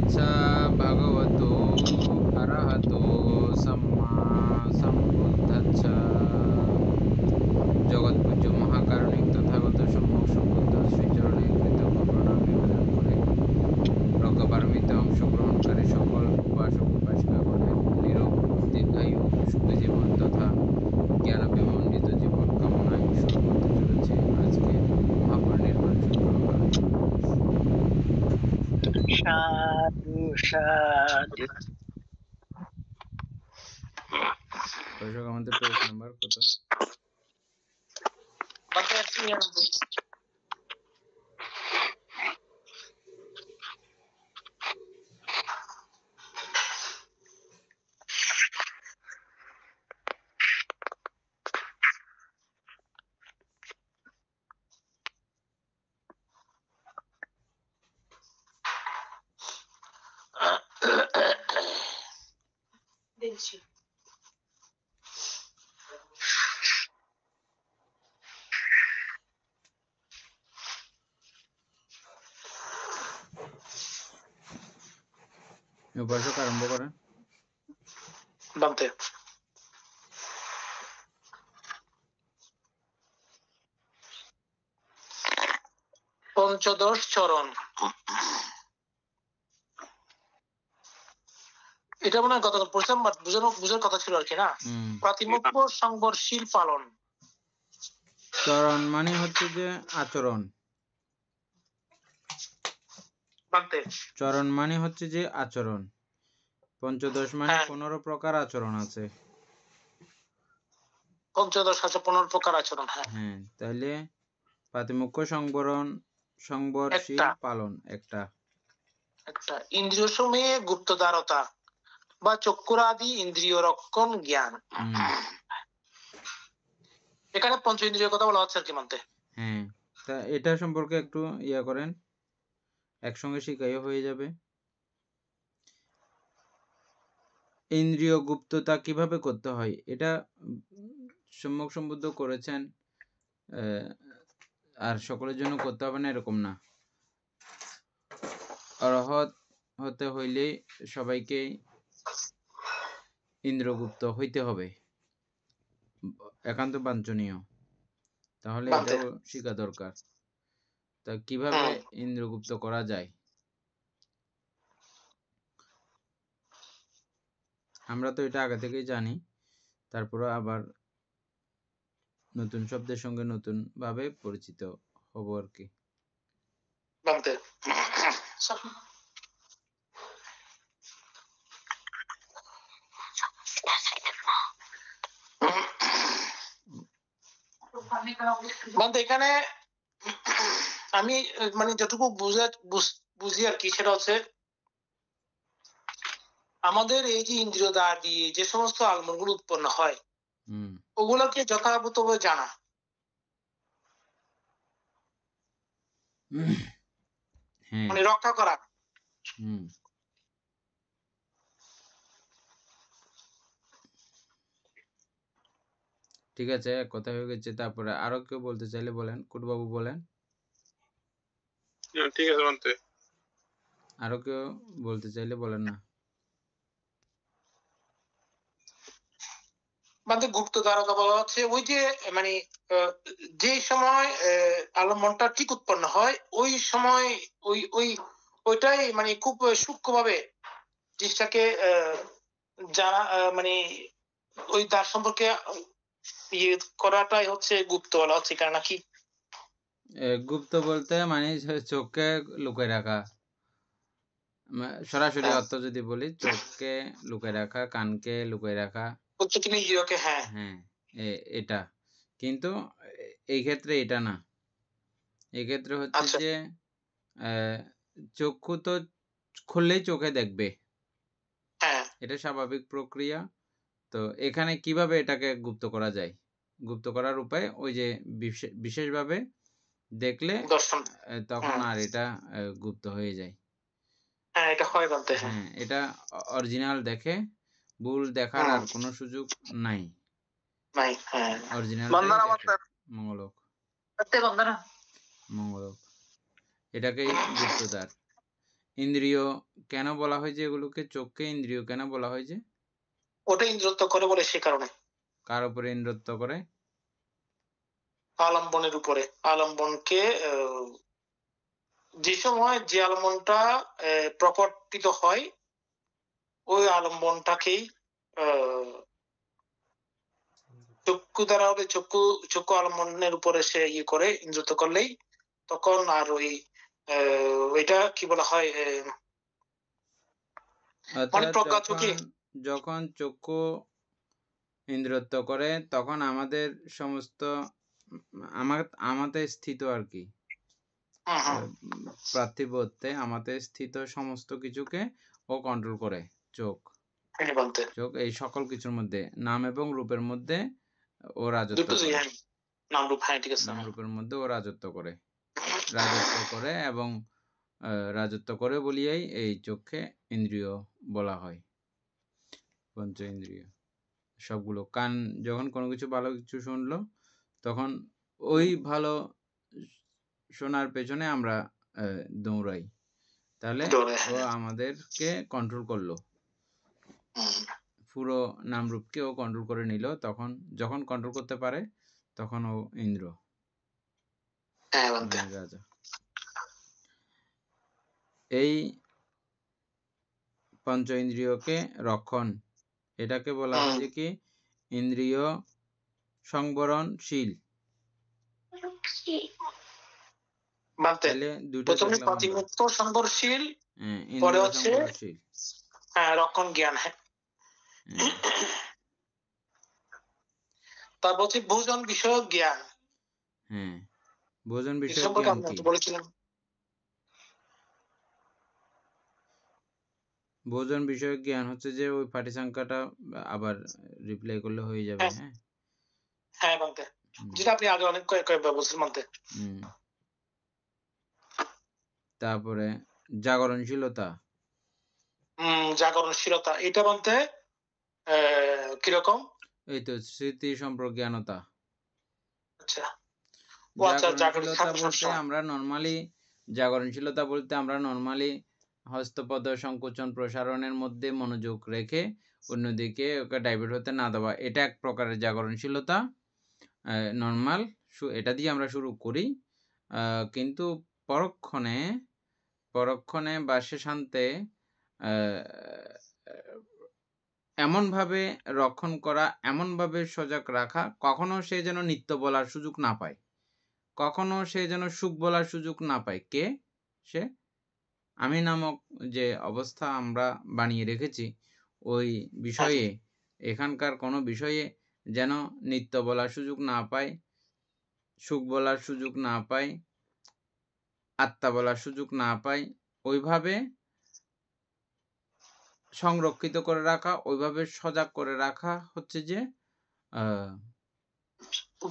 सम्मा भगवतो अरहतो सम्मा सम्बुद्धच्छ। জগৎপূজ্য মহাকারণিক তথাগত সম্যক সম্বুদ্ধ শ্রীচরণে কৃতজ্ঞ প্রণাম নিবেদন করে প্রজ্ঞাপারমিতে অংশগ্রহণকারী সকল উপাসক উপাসিকাগণের নিরোগ দীর্ঘায়ু সুখী জীবন তথা জ্ঞান বিমণ্ডিত জীবন কামনায় শুরু করতে চলেছে আজকের মহাপরিনির্বাণ শুক্রবার। সাধু সাধু। দর্শক, আমাদের পেজ নাম্বার কত? উপাসক আরম্ভ করেন। বামতে পঞ্চদশ চরণ, এটা মনে হয় গতকাল পড়ছিলাম, বাট বুঝার কথা ছিল আর কি না। প্রাতিমুখ্য সংবরশীল পালন। চরণ মানে হচ্ছে যে আচরণ। চরণ মানে হচ্ছে যে আচরণ। পঞ্চদশ মানে 15 প্রকার আচরণ আছে। পঞ্চদশ আছে 15 প্রকার আচরণ। হ্যাঁ, তাহলে প্রাতিমুখ্য সংবরশীল পালন একটা। ইন্দ্রিয় সমূহে গুপ্তদারতা বা চক্ষুরাদি ইন্দ্রিয় রক্ষণ জ্ঞান। এখানে পঞ্চ ইন্দ্রিয়ের কথা বলা হচ্ছে আর কি মানতে। হ্যাঁ, তা এটা সম্পর্কে একটু ইয়া করেন, একসঙ্গে শিখাইও হয়ে যাবে। ইন্দ্রিয় গুপ্ততা কিভাবে করতে হয় এটা সম্যক সম্বুদ্ধ করেছেন, আর সকলের জন্য করতে হবে না এরকম না। অরহত হতে হইলে সবাইকে ইন্দ্রগুপ্ত হইতে হবে, একান্ত বাঞ্ছনীয়। তাহলে এটাও শিখা দরকার। তা কিভাবে ইন্দ্রগুপ্ত করা যায়? আমরা তো এটা আগে থেকেই জানি, তারপরে আবার নতুন শব্দের সঙ্গে নতুন ভাবে পরিচিত হব আর কি। এখানে আমি মানে যতটুকু বুঝি আর কি, সেটা হচ্ছে আমাদের এই যে ইন্দ্রিয় দ্বার দিয়ে যে সমস্ত আলমনগুলো উৎপন্ন হয়, ওগুলোকে যথাযথভাবে জানা। মানে রক্ষা করা। ঠিক আছে, কথা হয়ে গেছে। তারপরে আরো কেউ বলতে চাইলে বলেন। কুটবাবু বলেন। ঠিক আছে বলতে। আরো কেউ বলতে চাইলে বলেন না। গুপ্তদারতা বলা হচ্ছে ওই যে মানে যে সময় আলমনটা ঠিক উৎপন্ন হয়, ওই সময় ওইটাই মানে খুব সূক্ষ্মভাবে জিনিসটাকে জানা, মানে ওই তার সম্পর্কে ইয়ে করাটাই হচ্ছে গুপ্ত বলা হচ্ছে। কারণ নাকি গুপ্ত বলতে মানে চোখকে লুকায় রাখা, সরাসরি অর্থ যদি বলি, চোখকে লুকায় রাখা, কানকে লুকায় রাখা। হ্যাঁ, এটা কিন্তু এই ক্ষেত্রে এটা না। এই ক্ষেত্রে হচ্ছে যে চক্ষু তো খুললেই চোখে দেখবে, এটা স্বাভাবিক প্রক্রিয়া। তো এখানে কিভাবে এটাকে গুপ্ত করা যায়? গুপ্ত করার উপায় ওই যে বিশেষভাবে দেখলে তখন আর এটা গুপ্ত হয়ে যায়। হ্যাঁ, এটা অরিজিনাল দেখে, ভুল দেখার আর কোনো সুযোগ নাই। অরিজিনাল মঙ্গলক মঙ্গলক, এটাকেই গুপ্তদার। ইন্দ্রিয় কেন বলা হয় যে এগুলোকে চোখকে ইন্দ্রিয় কেন বলা হয় যে? ওটা ইন্দ্রত্ব করে বলে সে কারণে। কার উপরে ইন্দ্রত্ব করে? আলম্বনের উপরে। আলম্বনকে যে সময় যে আলম্বনটা প্রকটিত হয় ওই আলম্বনটাকেই চক্ষু দ্বারা হবে চক্ষু আলম্বনের উপরে সে ইয়ে করে ইন্দ্রত্ব করলেই তখন আর ওই ওইটা কি বলা হয় মানে অর্থাৎ প্রজ্ঞা চোখে যখন চক্ষু ইন্দ্রত্ব করে তখন আমাদের সমস্ত আমাদের স্থিত আর কি পার্থিবত্বে আমাদের স্থিত সমস্ত কিছুকে ও কন্ট্রোল করে চোখ এই সকল কিছুর মধ্যে নাম এবং রূপের মধ্যে ও রাজত্ব করে। নাম রূপের মধ্যে ও রাজত্ব করে এবং রাজত্ব করে বলিয়াই এই চোখকে ইন্দ্রিয় বলা হয়। পঞ্চ ইন্দ্রিয় সবগুলো। কান যখন কোনো কিছু ভালো কিছু শুনলো তখন ওই ভালো শোনার পেছনে আমরা দৌড়াই, তাহলে ও আমাদেরকে কন্ট্রোল করলো, পুরো নামরূপকে ও কন্ট্রোল করে নিল। তখন যখন কন্ট্রোল করতে পারে তখন ও ইন্দ্র, রাজা। এই পঞ্চ ইন্দ্রিয়কে রক্ষণ, এটাকে বলা হয় যে কি ইন্দ্রিয় সংবরণশীল। সংবরশীল, পরে হচ্ছে রক্ষণ জ্ঞান। তারপর হচ্ছে ভোজন বিষয়ক জ্ঞান। ভোজন বিষয়ক জ্ঞান কি? ভোজন বিষয়ক জ্ঞান হচ্ছে যে ওই পাটিসংখ্যাটা আবার রিপ্লাই করলে হয়ে যাবে। হ্যাঁ মানতে, যেটা আপনি আগে অনেক কয়েকবার বলছিলেন মানতে। তারপরে জাগরণশীলতা। জাগরণশীলতা এটা মানতে কিরকম? এই তো স্মৃতি সম্প্রজ্ঞানতা। আচ্ছা, জাগরণশীলতা বলতে আমরা নর্মালি হস্তপদ সংকোচন প্রসারণের মধ্যে মনোযোগ রেখে অন্যদিকে ওকে ডাইভার্ট হতে না দেওয়া, এটা এক প্রকারের জাগরণশীলতা। নর্মাল এটা দিয়ে আমরা শুরু করি, কিন্তু পরক্ষণে বা শেষান্তে এমনভাবে রক্ষণ করা, এমনভাবে সজাগ রাখা কখনো সে যেন নিত্য বলার সুযোগ না পায়, কখনো সে যেন সুখ বলার সুযোগ না পায়। কে সে? আমি নামক যে অবস্থা আমরা বানিয়ে রেখেছি ওই বিষয়ে, এখানকার কোনো বিষয়ে যেন নিত্য বলার সুযোগ না পায়, সুখ বলার সুযোগ না পায়, আত্মা বলার সুযোগ না পায়, ওইভাবে সংরক্ষিত করে রাখা, ওইভাবে সজাগ করে রাখা হচ্ছে যে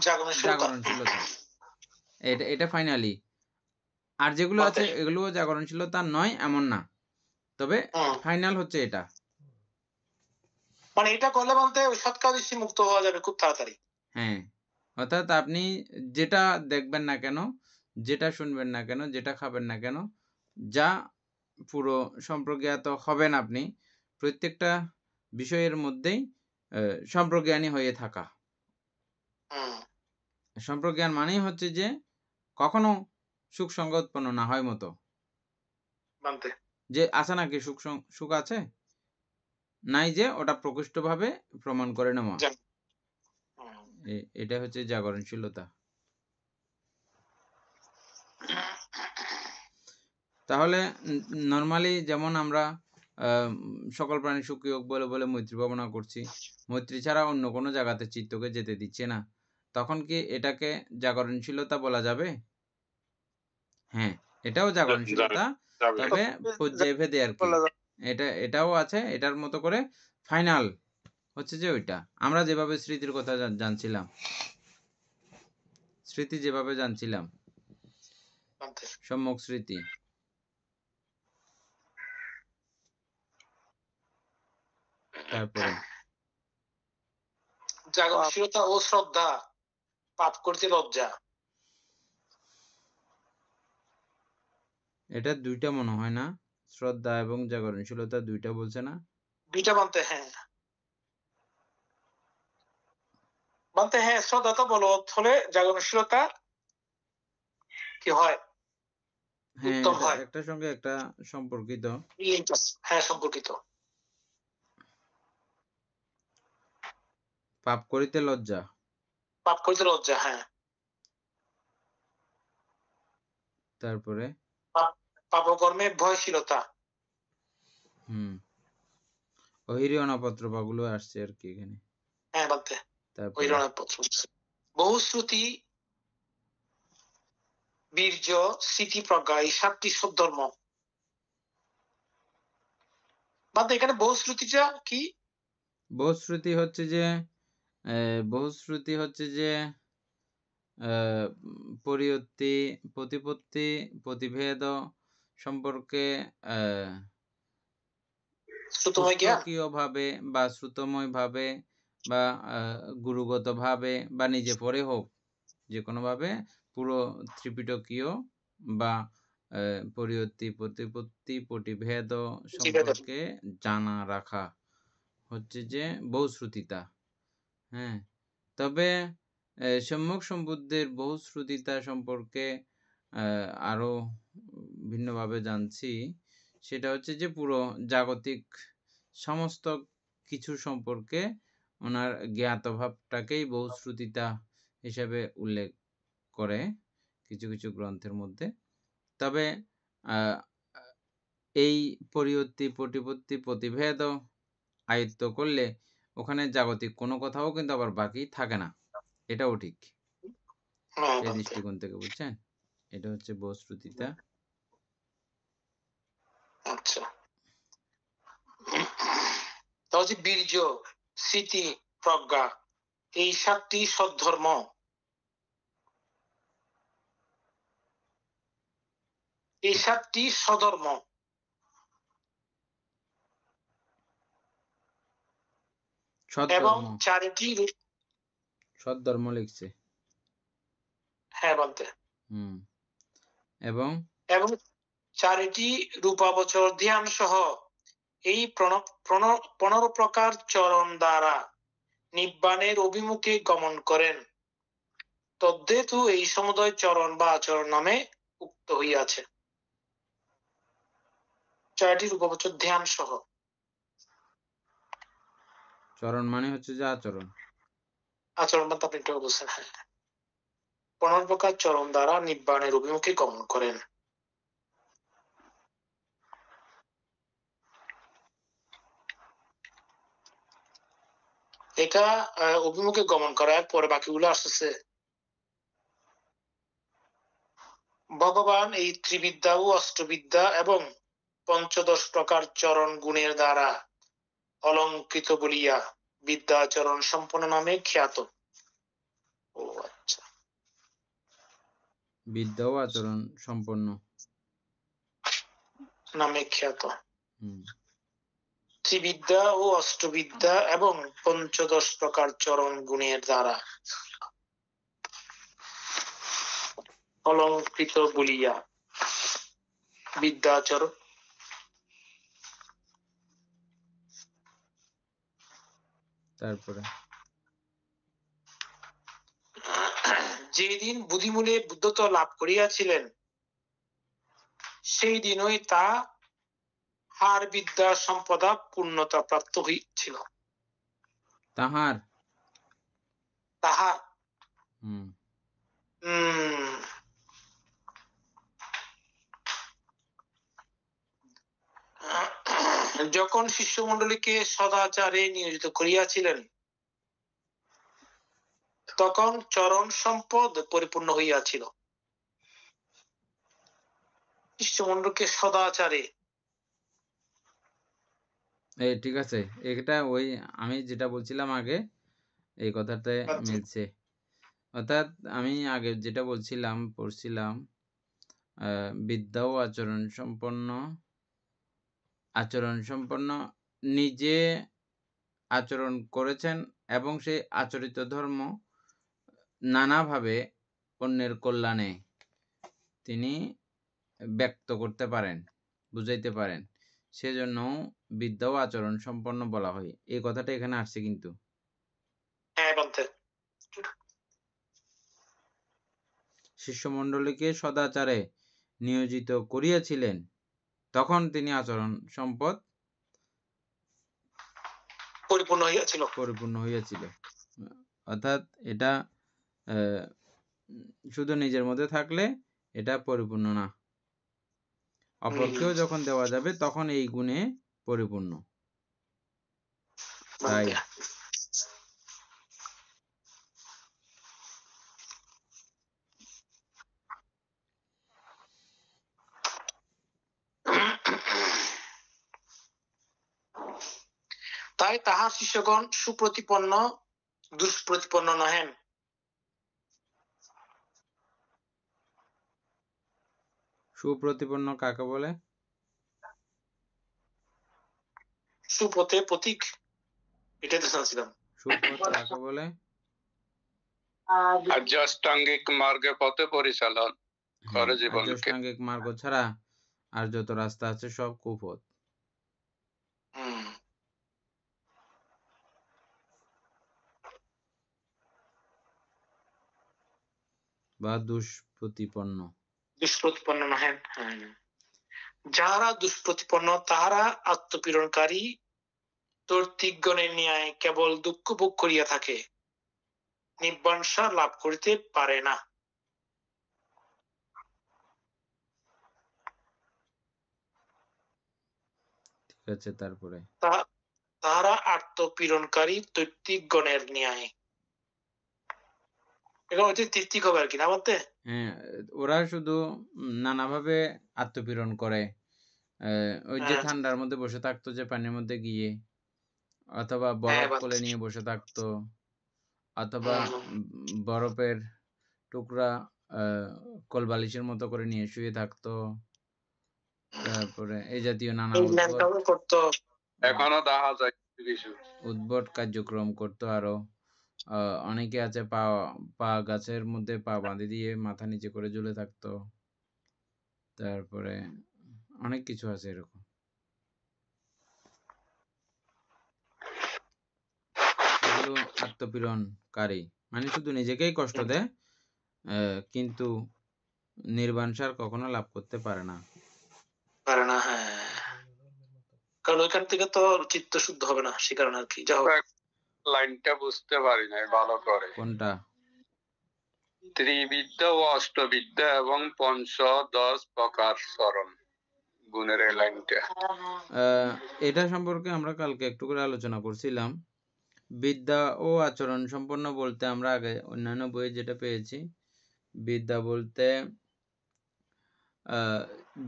জাগরণশীলতা। এটা ফাইনালি। আর যেগুলো আছে এগুলোও জাগরণশীলতা নয় এমন না, তবে ফাইনাল হচ্ছে এটা। মানে এটা করলে বলতে ওই সৎকাদৃষ্টি মুক্ত হওয়া যাবে খুব তাড়াতাড়ি। হ্যাঁ, অর্থাৎ আপনি যেটা দেখবেন না কেন, যেটা শুনবেন না কেন, যেটা খাবেন না কেন, যা পুরো সম্প্রজ্ঞাত হবেন আপনি, প্রত্যেকটা বিষয়ের মধ্যেই সম্প্রজ্ঞানী হয়ে থাকা। সম্প্রজ্ঞান মানেই হচ্ছে যে কখনো সুখ সঙ্গ উৎপন্ন না হয় মতো, যে আছে নাকি সুখ আছে নাই, যে ওটা প্রকৃষ্টভাবে প্রমাণ করে নেওয়া, এটা হচ্ছে জাগরণশীলতা। তাহলে নর্মালি যেমন আমরা সকল প্রাণী সুখী হোক বলে বলে মৈত্রী ভাবনা করছি, মৈত্রী ছাড়া অন্য কোনো জায়গাতে চিত্তকে যেতে দিচ্ছে না, তখন কি এটাকে জাগরণশীলতা বলা যাবে? হ্যাঁ, এটাও জাগরণশীলতা, তবে পর্যায়ে ভেদে আর কি। এটাও আছে, এটার মতো করে ফাইনাল হচ্ছে যে ওইটা আমরা যেভাবে স্মৃতির কথা জানছিলাম, সম্যক স্মৃতি। তারপরে জাগরণশীলতা ও শ্রদ্ধা, পাপ করতে লজ্জা। এটা দুইটা মনে হয় না, শ্রদ্ধা এবং জাগরণশীলতা দুইটা বলছে না? দুইটা বানতে, হ্যাঁ বানতে, হ্যাঁ শ্রদ্ধা তো বলবৎ হলে জাগরণশীলতা কি হয়, হ্যাঁ, উত্তম এটা হয়, একটার সঙ্গে একটা সম্পর্কিত। লিঙ্ক আছে, হ্যাঁ সম্পর্কিত। পাপ করিতে লজ্জা। পাপ করিতে লজ্জা, হ্যাঁ। তারপরে পাপকর্মে ভয়শীলতা। হুম, অহিরি অনাপত্র পাগুলো আসছে আর কি এখানে। হ্যাঁ বানতে, ওই তারপরে রণের পত্র। বহুশ্রুতি, বীর্য, স্মৃতি, প্রজ্ঞা, এই 7টি সদ্ধর্ম। বানতে এখানে বহুশ্রুতিটা কি? বহুশ্রুতি হচ্ছে যে বহুশ্রুতি হচ্ছে যে পরিয়ত্তি, প্রতিপত্তি, প্রতিভেদ সম্পর্কে শ্রুতময় জ্ঞান। পুস্তকীয়ভাবে বা শ্রুতময়ভাবে বা গুরুগতভাবে বা নিজে পড়ে হোক, যেকোনোভাবে পুরো ত্রিপিটকীয় বা পরিয়ত্তি, প্রতিপত্তি, প্রতিভেদ সম্পর্কে জানা রাখা হচ্ছে যে বহুশ্রুতিতা। হ্যাঁ, তবে সম্যক সম্বুদ্ধের বহুশ্রুতিতা সম্পর্কে আরো ভিন্নভাবে জানছি। সেটা হচ্ছে যে পুরো জাগতিক সমস্ত কিছু সম্পর্কে ওনার জ্ঞাতভাবটাকেই বহুশ্রুতিতা হিসেবে উল্লেখ করে কিছু, কিছু গ্রন্থের মধ্যে। তবে আ এই পরিয়ত্তি, প্রতিপত্তি, প্রতিভেদ আয়ত্ত করলে ওখানে জাগতিক কোনো কথাও কিন্তু আবার বাকি থাকে না। এটাও ঠিক। সেই দৃষ্টিকোণ থেকে বুঝছেন? এটা হচ্ছে বহুশ্রুতিতা। আচ্ছা, তাহলে হচ্ছে বীর্য, স্মৃতি, প্রজ্ঞা, এই 7টি সদ্ধর্ম। এই 7টি সধর্ম এবং সদ্ধর্ম, 4টি, সদ্ধর্ম লিখছে। হ্যাঁ বলতে, হুম। এবং এবং 4টি রূপাবচর ধ্যান সহ এই 15 প্রকার চরণ দ্বারা নিব্বাণের অভিমুখে গমন করেন। তদ্হেতু এই সমুদয় চরণ বা আচরণ নামে উক্ত হইয়াছে। 4টি রূপাবচর ধ্যান সহ। চরণ মানে হচ্ছে যে আচরণ। আচরণ বা আপনি একটু বলছেন, হ্যাঁ। 15 প্রকার চরণ দ্বারা নিব্বাণের অভিমুখে গমন করেন। এটা অভিমুখে গমন করার পরে বাকিগুলো আসতেছে। ভগবান এই ত্রিবিদ্যা ও অষ্টবিদ্যা এবং 15 প্রকার চরণ গুণের দ্বারা অলঙ্কৃত বলিয়া বিদ্যাচরণ সম্পন্ন নামে খ্যাত। ও আচ্ছা, বিদ্যা ও আচরণ সম্পন্ন নামে খ্যাত। হুম। ত্রিবিদ্যা ও অষ্টবিদ্যা এবং 15 প্রকার চরণ গুণের দ্বারা অলঙ্কৃত বলিয়া বিদ্যাচরণ। তারপরে যেদিন বুদ্ধিমূলে বুদ্ধত্ব লাভ করিয়াছিলেন সেই দিনই তা হার বিদ্যা সম্পদা পূর্ণতা প্রাপ্ত হইছিল। তাহার তাহার হুম যখন শিষ্যমণ্ডলীকে সদাচারে নিয়োজিত করিয়াছিলেন তখন চরণ সম্পদ পরিপূর্ণ হইয়াছিল। শিষ্যমণ্ডলীকে সদাচারে, এই ঠিক আছে, এটা ওই আমি যেটা বলছিলাম আগে এই কথাতে মিলছে। অর্থাৎ আমি আগে যেটা বলছিলাম পড়ছিলাম বিদ্যা ও আচরণ সম্পন্ন নিজে আচরণ করেছেন এবং সেই আচরিত ধর্ম নানাভাবে অন্যের কল্যাণে তিনি ব্যক্ত করতে পারেন। বুঝাইতে পারেন, সেজন্য বিদ্যা ও আচরণ সম্পন্ন বলা হয়। এই কথাটা এখানে আসছে কিন্তু। হ্যাঁ বলতে শিষ্যমণ্ডলীকে সদাচারে নিয়োজিত করিয়াছিলেন, তখন তিনি আচরণ সম্পদ পরিপূর্ণ হইয়াছিল। পরিপূর্ণ হইয়াছিল। অর্থাৎ এটা শুধু নিজের মধ্যে থাকলে এটা পরিপূর্ণ না, অপরকেও যখন দেওয়া যাবে তখন এই গুণে পরিপূর্ণ। তাই তাই তাহার শিষ্যগণ সুপ্রতিপন্ন দুষ্প্রতিপন্ন নহেন। সুপ্রতিপন্ন কাকে বলে? সুপথে পথিক, এটাই তো শুনছিলাম। সুপথ কাকে বলে? আর্যাষ্টাঙ্গিক মার্গে পথে পরিচালন করে জীবনকে। আর্যাষ্টাঙ্গিক মার্গ ছাড়া আর যত রাস্তা আছে সব কুপথ। বা দুষ্প্রতিপন্ন। দুষ্প্রতিপন্ন নহেন। যাহারা দুষ্প্রতিপন্ন তাহারা আত্মপীড়নকারী তর্তিকগণের ন্যায় কেবল দুঃখ ভোগ করিয়া থাকে, নিব্বাণ সার লাভ করিতে পারে না। ঠিক আছে, তারপরে তাহারা আত্মপীড়নকারী তর্তিকগণের ন্যায়, এখানে হচ্ছে তির্তিক হবে আর কি না বলতে? হ্যাঁ, ওরা শুধু নানাভাবে আত্মপীড়ন করে। ওই যে ঠান্ডার মধ্যে বসে থাকতো যে পানির মধ্যে গিয়ে, অথবা বরফ কোলে নিয়ে বসে থাকতো, অথবা বরফের টুকরা কোলবালিশের মতো করে নিয়ে শুয়ে থাকতো, তারপরে এই জাতীয় নানা এখনো দেখা যায় উদ্ভট কার্যক্রম করতো। আরো অনেকে আছে পা গাছের মধ্যে পা বাঁধে দিয়ে মাথা নিচে করে ঝুলে থাকতো, তারপরে অনেক কিছু আছে এরকম। এগুলো আত্মপীড়নকারী, মানে শুধু নিজেকেই কষ্ট দেয়, কিন্তু নির্বাণ সার কখনো লাভ করতে পারে না। হ্যাঁ, কারণ ওইখান থেকে তো চিত্ত শুদ্ধ হবে না, সে কারণে আর কি। যা হোক, লাইনটা বুঝতে পারি নাই ভালো করে। কোনটা? ত্রিবিদ্যা ও অষ্টবিদ্যা এবং পঞ্চদশ প্রকার চরণ গুণের এই লাইনটা, এটা সম্পর্কে আমরা কালকে একটু করে আলোচনা করছিলাম। বিদ্যা ও আচরণ সম্পন্ন বলতে আমরা আগে অন্যান্য বইয়ে যেটা পেয়েছি, বিদ্যা বলতে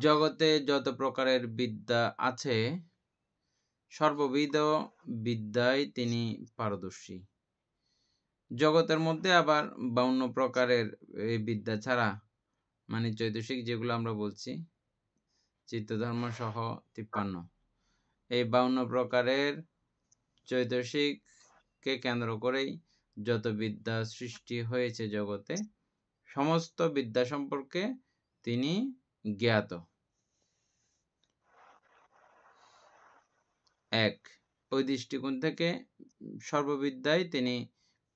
জগতে যত প্রকারের বিদ্যা আছে সর্ববিধ বিদ্যায় তিনি পারদর্শী। জগতের মধ্যে আবার 52 প্রকারের এই বিদ্যা ছাড়া, মানে চৈতসিক যেগুলো আমরা বলছি, চিত্তধর্ম সহ 53, এই 52 প্রকারের চৈতসিককে কেন্দ্র করেই যত বিদ্যা সৃষ্টি হয়েছে জগতে, সমস্ত বিদ্যা সম্পর্কে তিনি জ্ঞাত। ওই দৃষ্টিকোণ থেকে সর্ববিদ্যায় তিনি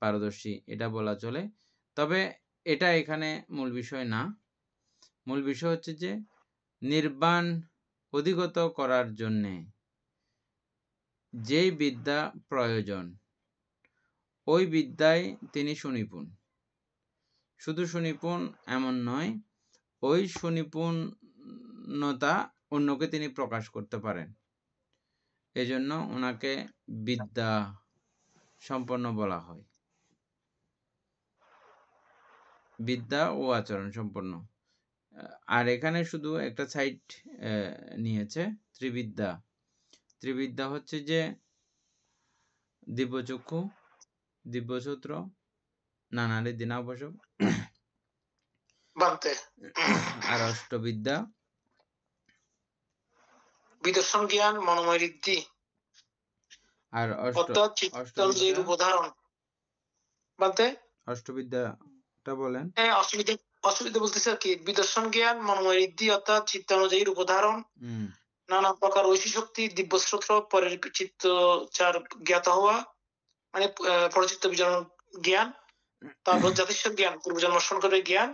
পারদর্শী, এটা বলা চলে। তবে এটা এখানে মূল বিষয় না। মূল বিষয় হচ্ছে যে নির্বাণ অধিগত করার জন্যে যেই বিদ্যা প্রয়োজন, ওই বিদ্যায় তিনি সুনিপুণ। শুধু সুনিপুণ এমন নয়, ওই সুনিপুণতা অন্যকে তিনি প্রকাশ করতে পারেন। এজন্য ওনাকে বিদ্যা সম্পন্ন বলা হয়, বিদ্যা ও আচরণ সম্পন্ন। আর এখানে শুধু একটা সাইড নিয়েছে, ত্রিবিদ্যা। ত্রিবিদ্যা হচ্ছে যে দিব্যচক্ষু, দিব্যসূত্র, নানারে দিনাবশক, আর অষ্টবিদ্যা, বিদর্শন জ্ঞান, মনোময় ঋদ্ধি, আর অষ্টবিদ্যাটা বলেন। অসুবিধা বলতেছে আর কি, বিদর্শন জ্ঞান, মনোময় ঋদ্ধি অর্থাৎ চিত্তানুযায়ী রূপধারণ, নানা প্রকার ঐশী শক্তি, দিব্যশ্রোত্র, পরের চিত্তচার জ্ঞাত হওয়া, মানে পরচিত্ত বিচরণ জ্ঞান, তারপর জাতিস্বর জ্ঞান, পূর্বজন্ম সংকটের জ্ঞান,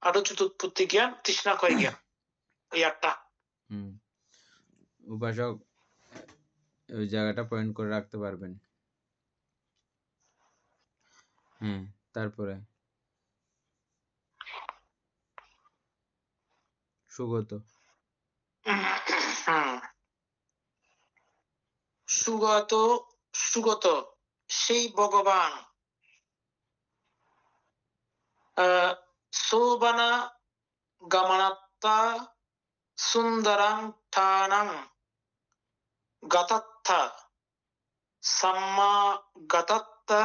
আটচ্যুত উৎপত্তি জ্ঞান, তৃষ্ণা ক্ষয় জ্ঞান, এই 8টা। উপাসক ওই জায়গাটা পয়েন্ট করে রাখতে পারবেন। হ্যাঁ, তারপরে সুগত। সুগত, সুগত সেই ভগবান, সোবানা গামানাত্তা সুন্দরাং ঠানাং গাতাত্থা সাম্মা গাতাত্তা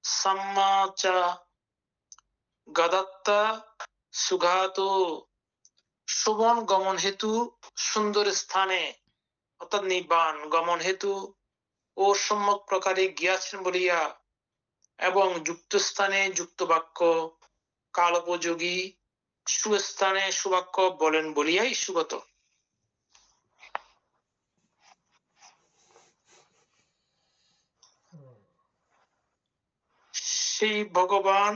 সাম্মা চা গাদাত্তা সুঘাত, শোভন গমন হেতু সুন্দর স্থানে অর্থাৎ নির্বাণ গমন হেতু ও সম্যক প্রকারে গিয়াছেন বলিয়া, এবং যুক্ত স্থানে যুক্ত বাক্য কালোপযোগী, সুস্থানে সুবাক্য বলেন বলিয়াই সুগত। সেই ভগবান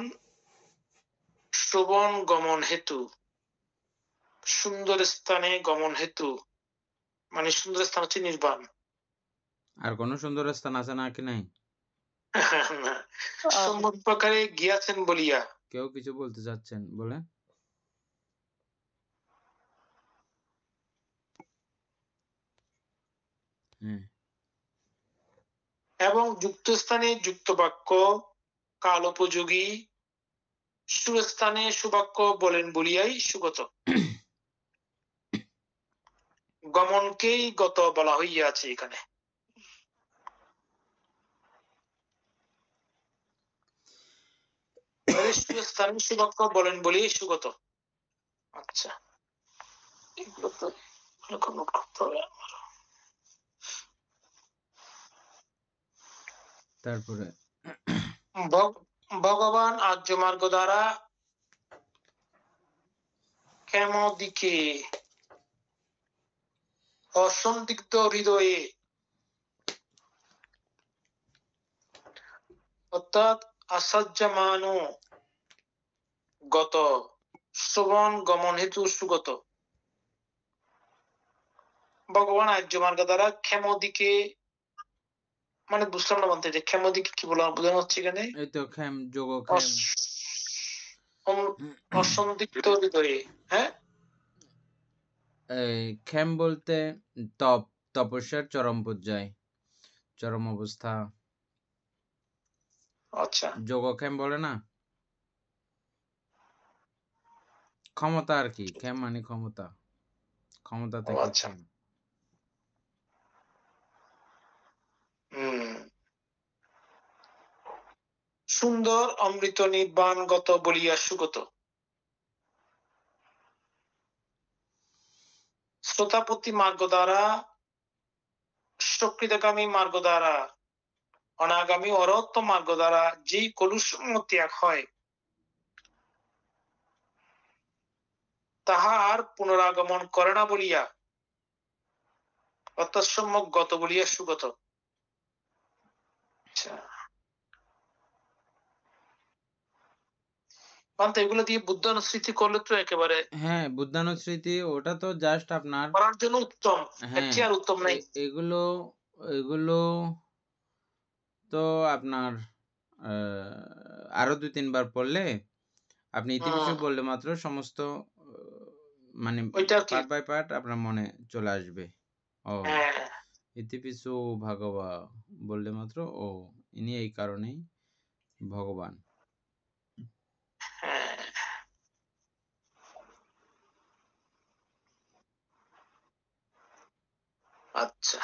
শোভন গমন হেতু, সুন্দর স্থানে গমন হেতু, মানে সুন্দর স্থান হচ্ছে নির্বাণ। আর কোন সুন্দর স্থান আছে নাকি নাই? সম্যক প্রকারে গিয়াছেন বলিয়া। কেউ কিছু বলতে চাচ্ছেন বলে? এবং যুক্ত স্থানে যুক্ত বাক্য কালোপযোগী, সুস্থানে সুবাক্য বলেন বলিয়াই সুগত। গমনকেই গত বলা হইয়াছে এখানে। সুস্থানে সুবাক্য বলেন বলিয়াই সুগত। আচ্ছা, এগুলো তো নোট করতে হবে। তারপরে ভগবান আর্য মার্গ দ্বারা কেমদিকে অসন্দিগ্ধ হৃদয়ে অর্থাৎ আসাজ্যমান গত শ্রবণ গমন হেতু সুগত। ভগবান আর্য মার্গ দ্বারা ক্ষেম দিকে, মানে বুঝলাম না বলতে, যে ক্ষেম দিকে কি বোঝানো হচ্ছে এখানে? এই তো ক্ষেম, যোগক্ষেম, অসন্দিগ্ধ হৃদয়ে। হ্যাঁ, এই ক্ষেম বলতে তপ, তপস্যার চরম পর্যায়, চরম অবস্থা। আচ্ছা, যোগক্ষেম বলে না, ক্ষমতা আর কি। ক্ষেম মানে ক্ষমতা, ক্ষমতা থেকে আচ্ছা। ক্ষেম। সুন্দর অমৃত নির্বাণগত বলিয়া সুগত। শ্রোতাপতি মার্গ দ্বারা, সকৃতগামী মার্গ দ্বারা, অনাগামী অরত্ব মার্গ দ্বারা যেই কলুষম ত্যাগ হয়, তাহা আর পুনরাগমন করে না বলিয়া অর্থাৎ সম্যক গত বলিয়া সুগত। আচ্ছা, এগুলো দিয়ে বুদ্ধানুস্মৃতি করলে তো একেবারে, হ্যাঁ, বুদ্ধানুস্মৃতি ওটা তো জাস্ট আপনার করার জন্য উত্তম, হ্যাঁ, আর উত্তম নাই। এগুলো এগুলো তো আপনার আরো 2-3 বার পড়লে, আপনি ইতিবিশ্ব বললে মাত্র সমস্ত মানে পার্ট বাই পার্ট আপনার মনে চলে আসবে। ও ইতিপিছু ভগবা বললে মাত্র, ও ইনি এই কারণেই ভগবান। আচ্ছা,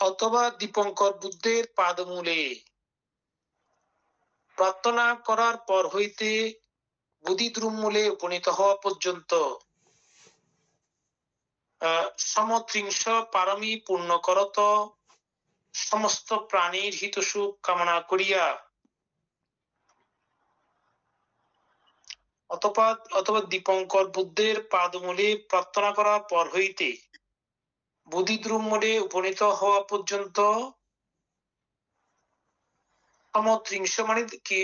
অথবা দীপঙ্কর বুদ্ধের পাদমূলে প্রার্থনা করার পর হইতে বুদ্ধিদ্রুমূলে উপনীত হওয়া পর্যন্ত সমত্রিংশ পারমী পূর্ণ করত সমস্ত প্রাণীর হিতসুখ কামনা করিয়া অথবা দীপঙ্কর বুদ্ধের পাদমূলে প্রার্থনা করার পর হইতে বোধিদ্রুম মোড়ে উপনীত হওয়া পর্যন্ত সমত্রিংশ মানে কি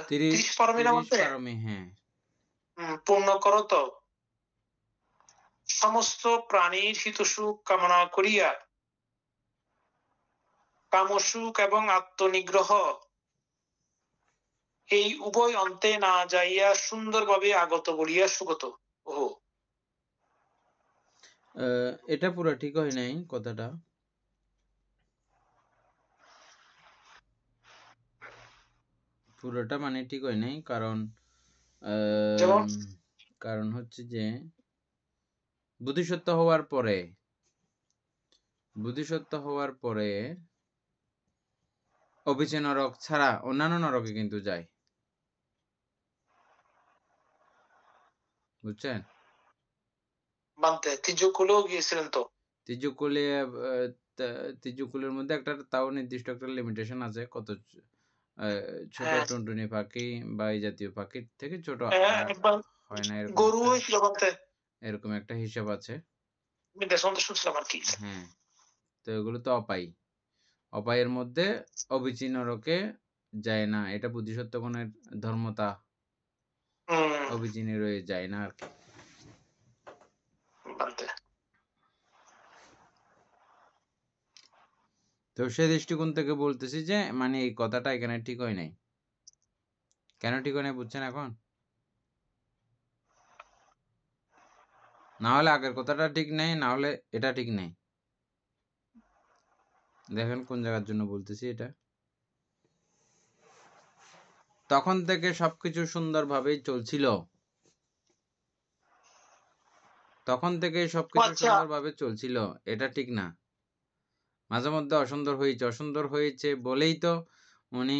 30 পারমিনের 30 মধ্যে পারমি, হ্যাঁ। পূর্ণ করত সমস্ত প্রাণীর হিতসুখ কামনা করিয়া কামসুখ এবং আত্মনিগ্রহ এই উভয় অন্তে না যাইয়া সুন্দরভাবে আগত বলিয়া সুগত। ও এটা পুরো ঠিক হয় নাই কথাটা। পুরোটা মানে ঠিক হয় নাই, কারণ যেমন কারণ হচ্ছে যে বুদ্ধিসত্ত্ব হওয়ার পরে অবিচি নরক ছাড়া অন্যান্য নরকে কিন্তু যায়, বুঝছেন? মানতে তির্যকুলেও গিয়েছিলেন তো। তির্যকুলের মধ্যে একটা তাও নির্দিষ্ট একটা লিমিটেশন আছে, কত ছোট হ্যাঁ টুনটুনি পাখি বা এই জাতীয় পাখির থেকে ছোট আর একবার হয় না, গরু হয়েছিল মানতে, এরকম একটা হিসাব আছে। আমি দেশমন্ত শুনছিলাম আর কি। হ্যাঁ, তো এগুলো তো অপায়ের মধ্যে অবিচি নরকে যায় না, এটা বুদ্ধিসত্ত্বগণের ধর্মতা, অবিচিনি রয়ে যায় না আর কি। মানতে তো সে দৃষ্টিকোণ থেকে বলতেছি যে মানে এই কথাটা এখানে ঠিক হয় নাই। কেন ঠিক হয় নাই বুঝছেন এখন? না হলে আগের কথাটা ঠিক নেই, না হলে এটা ঠিক নেই। দেখেন কোন জায়গার জন্য বলতেছি এটা। তখন থেকে সবকিছু সুন্দরভাবেই চলছিল, আচ্ছা সুন্দরভাবে চলছিল, এটা ঠিক না। মাঝে মধ্যে অসুন্দর হয়েছে বলেই তো উনি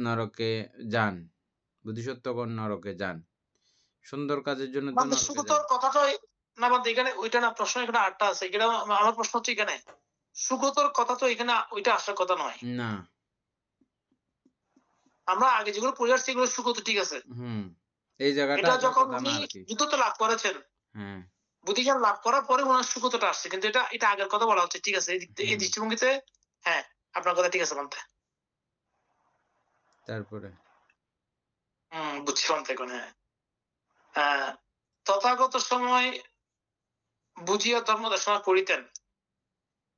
নরকে যান, বুদ্ধিসত্ত্বগণ নরকে যান, সুন্দর কাজের জন্য তো মানতে নরকে শুধু যান। তোর কথাটাই না মানতে, এখানে ওইটা না প্রশ্ন, এখানে আটটা আছে। এখানে আমার প্রশ্ন হচ্ছে এখানে সুগতর কথা তো এখানে ওইটা আসার কথা নয়। না, আমরা আগে যেগুলো পড়ে আসছি এগুলো সুগত ঠিক আছে। এই জায়গাটা এটা আসার যখন কথা না উনি আর কি। বুদ্ধত্ব লাভ করেছেন, হ্যাঁ, বুদ্ধিজ্ঞান লাভ করার পরে ওনার সুগতটা আসছে, কিন্তু এটা আগের কথা বলা হচ্ছে, ঠিক আছে। এই দৃষ্টিভঙ্গিতে হ্যাঁ আপনার কথা ঠিক আছে মানতে। তারপরে বুঝছি মানতে এখন। হ্যাঁ তথাগত সময় বুঝিয়া ধর্ম দর্শনা করিতেন,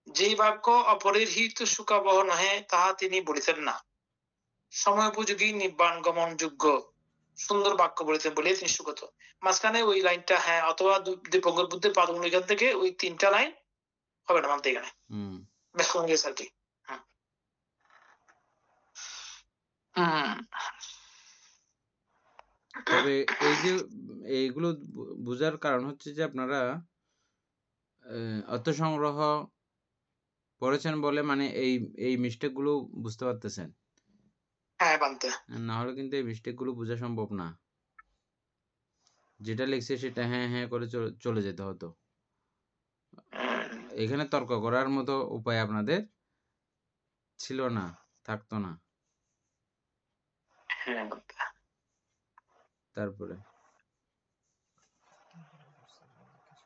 যেই বাক্য অপরের হিত সুখাবহ নহে তাহা তিনি বলিতেন না, সময় উপযোগী নিব্বাণ গমন যোগ্য সুন্দর বাক্য বলিতেন বলিয়া তিনি সুগত। মাঝখানে ওই লাইনটা হ্যাঁ অথবা দীপঙ্কর বুদ্ধের পাদমূল এখান থেকে ওই 3টা লাইন হবে না মানতে এখানে বেশ কমে গেছে আর কি। তবে এই যে এইগুলো বোঝার কারণ হচ্ছে যে আপনারা অর্থ সংগ্রহ পড়েছেন বলে মানে এই মিস্টেক গুলো বুঝতে পারতেছেন। হ্যাঁ মানতে, না হলে কিন্তু এই মিস্টেক গুলো বোঝা সম্ভব না। যেটা লিখছে সেটা হ্যাঁ হ্যাঁ করে চলে যেতে হতো। এখানে তর্ক করার মতো উপায় আপনাদের ছিল না, থাকতো না। তারপরে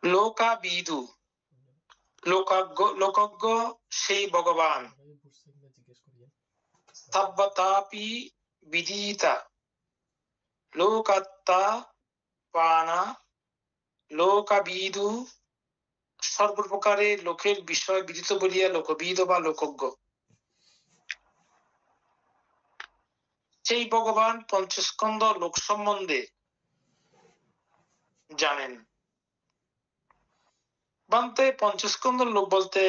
লোকাবিদু লোকজ্ঞ সেই ভগবান তাব্বাতাপি বিদিতা লোকাত্তা পানা লোকাবিদু সর্বপ্রকারে লোকের বিষয় বিদিত বলিয়া লোকবিদ বা লোকজ্ঞ। সেই ভগবান পঞ্চস্কন্ধ লোক সম্বন্ধে জানেন। বলতে পঞ্চস্কন্ধ লোক বলতে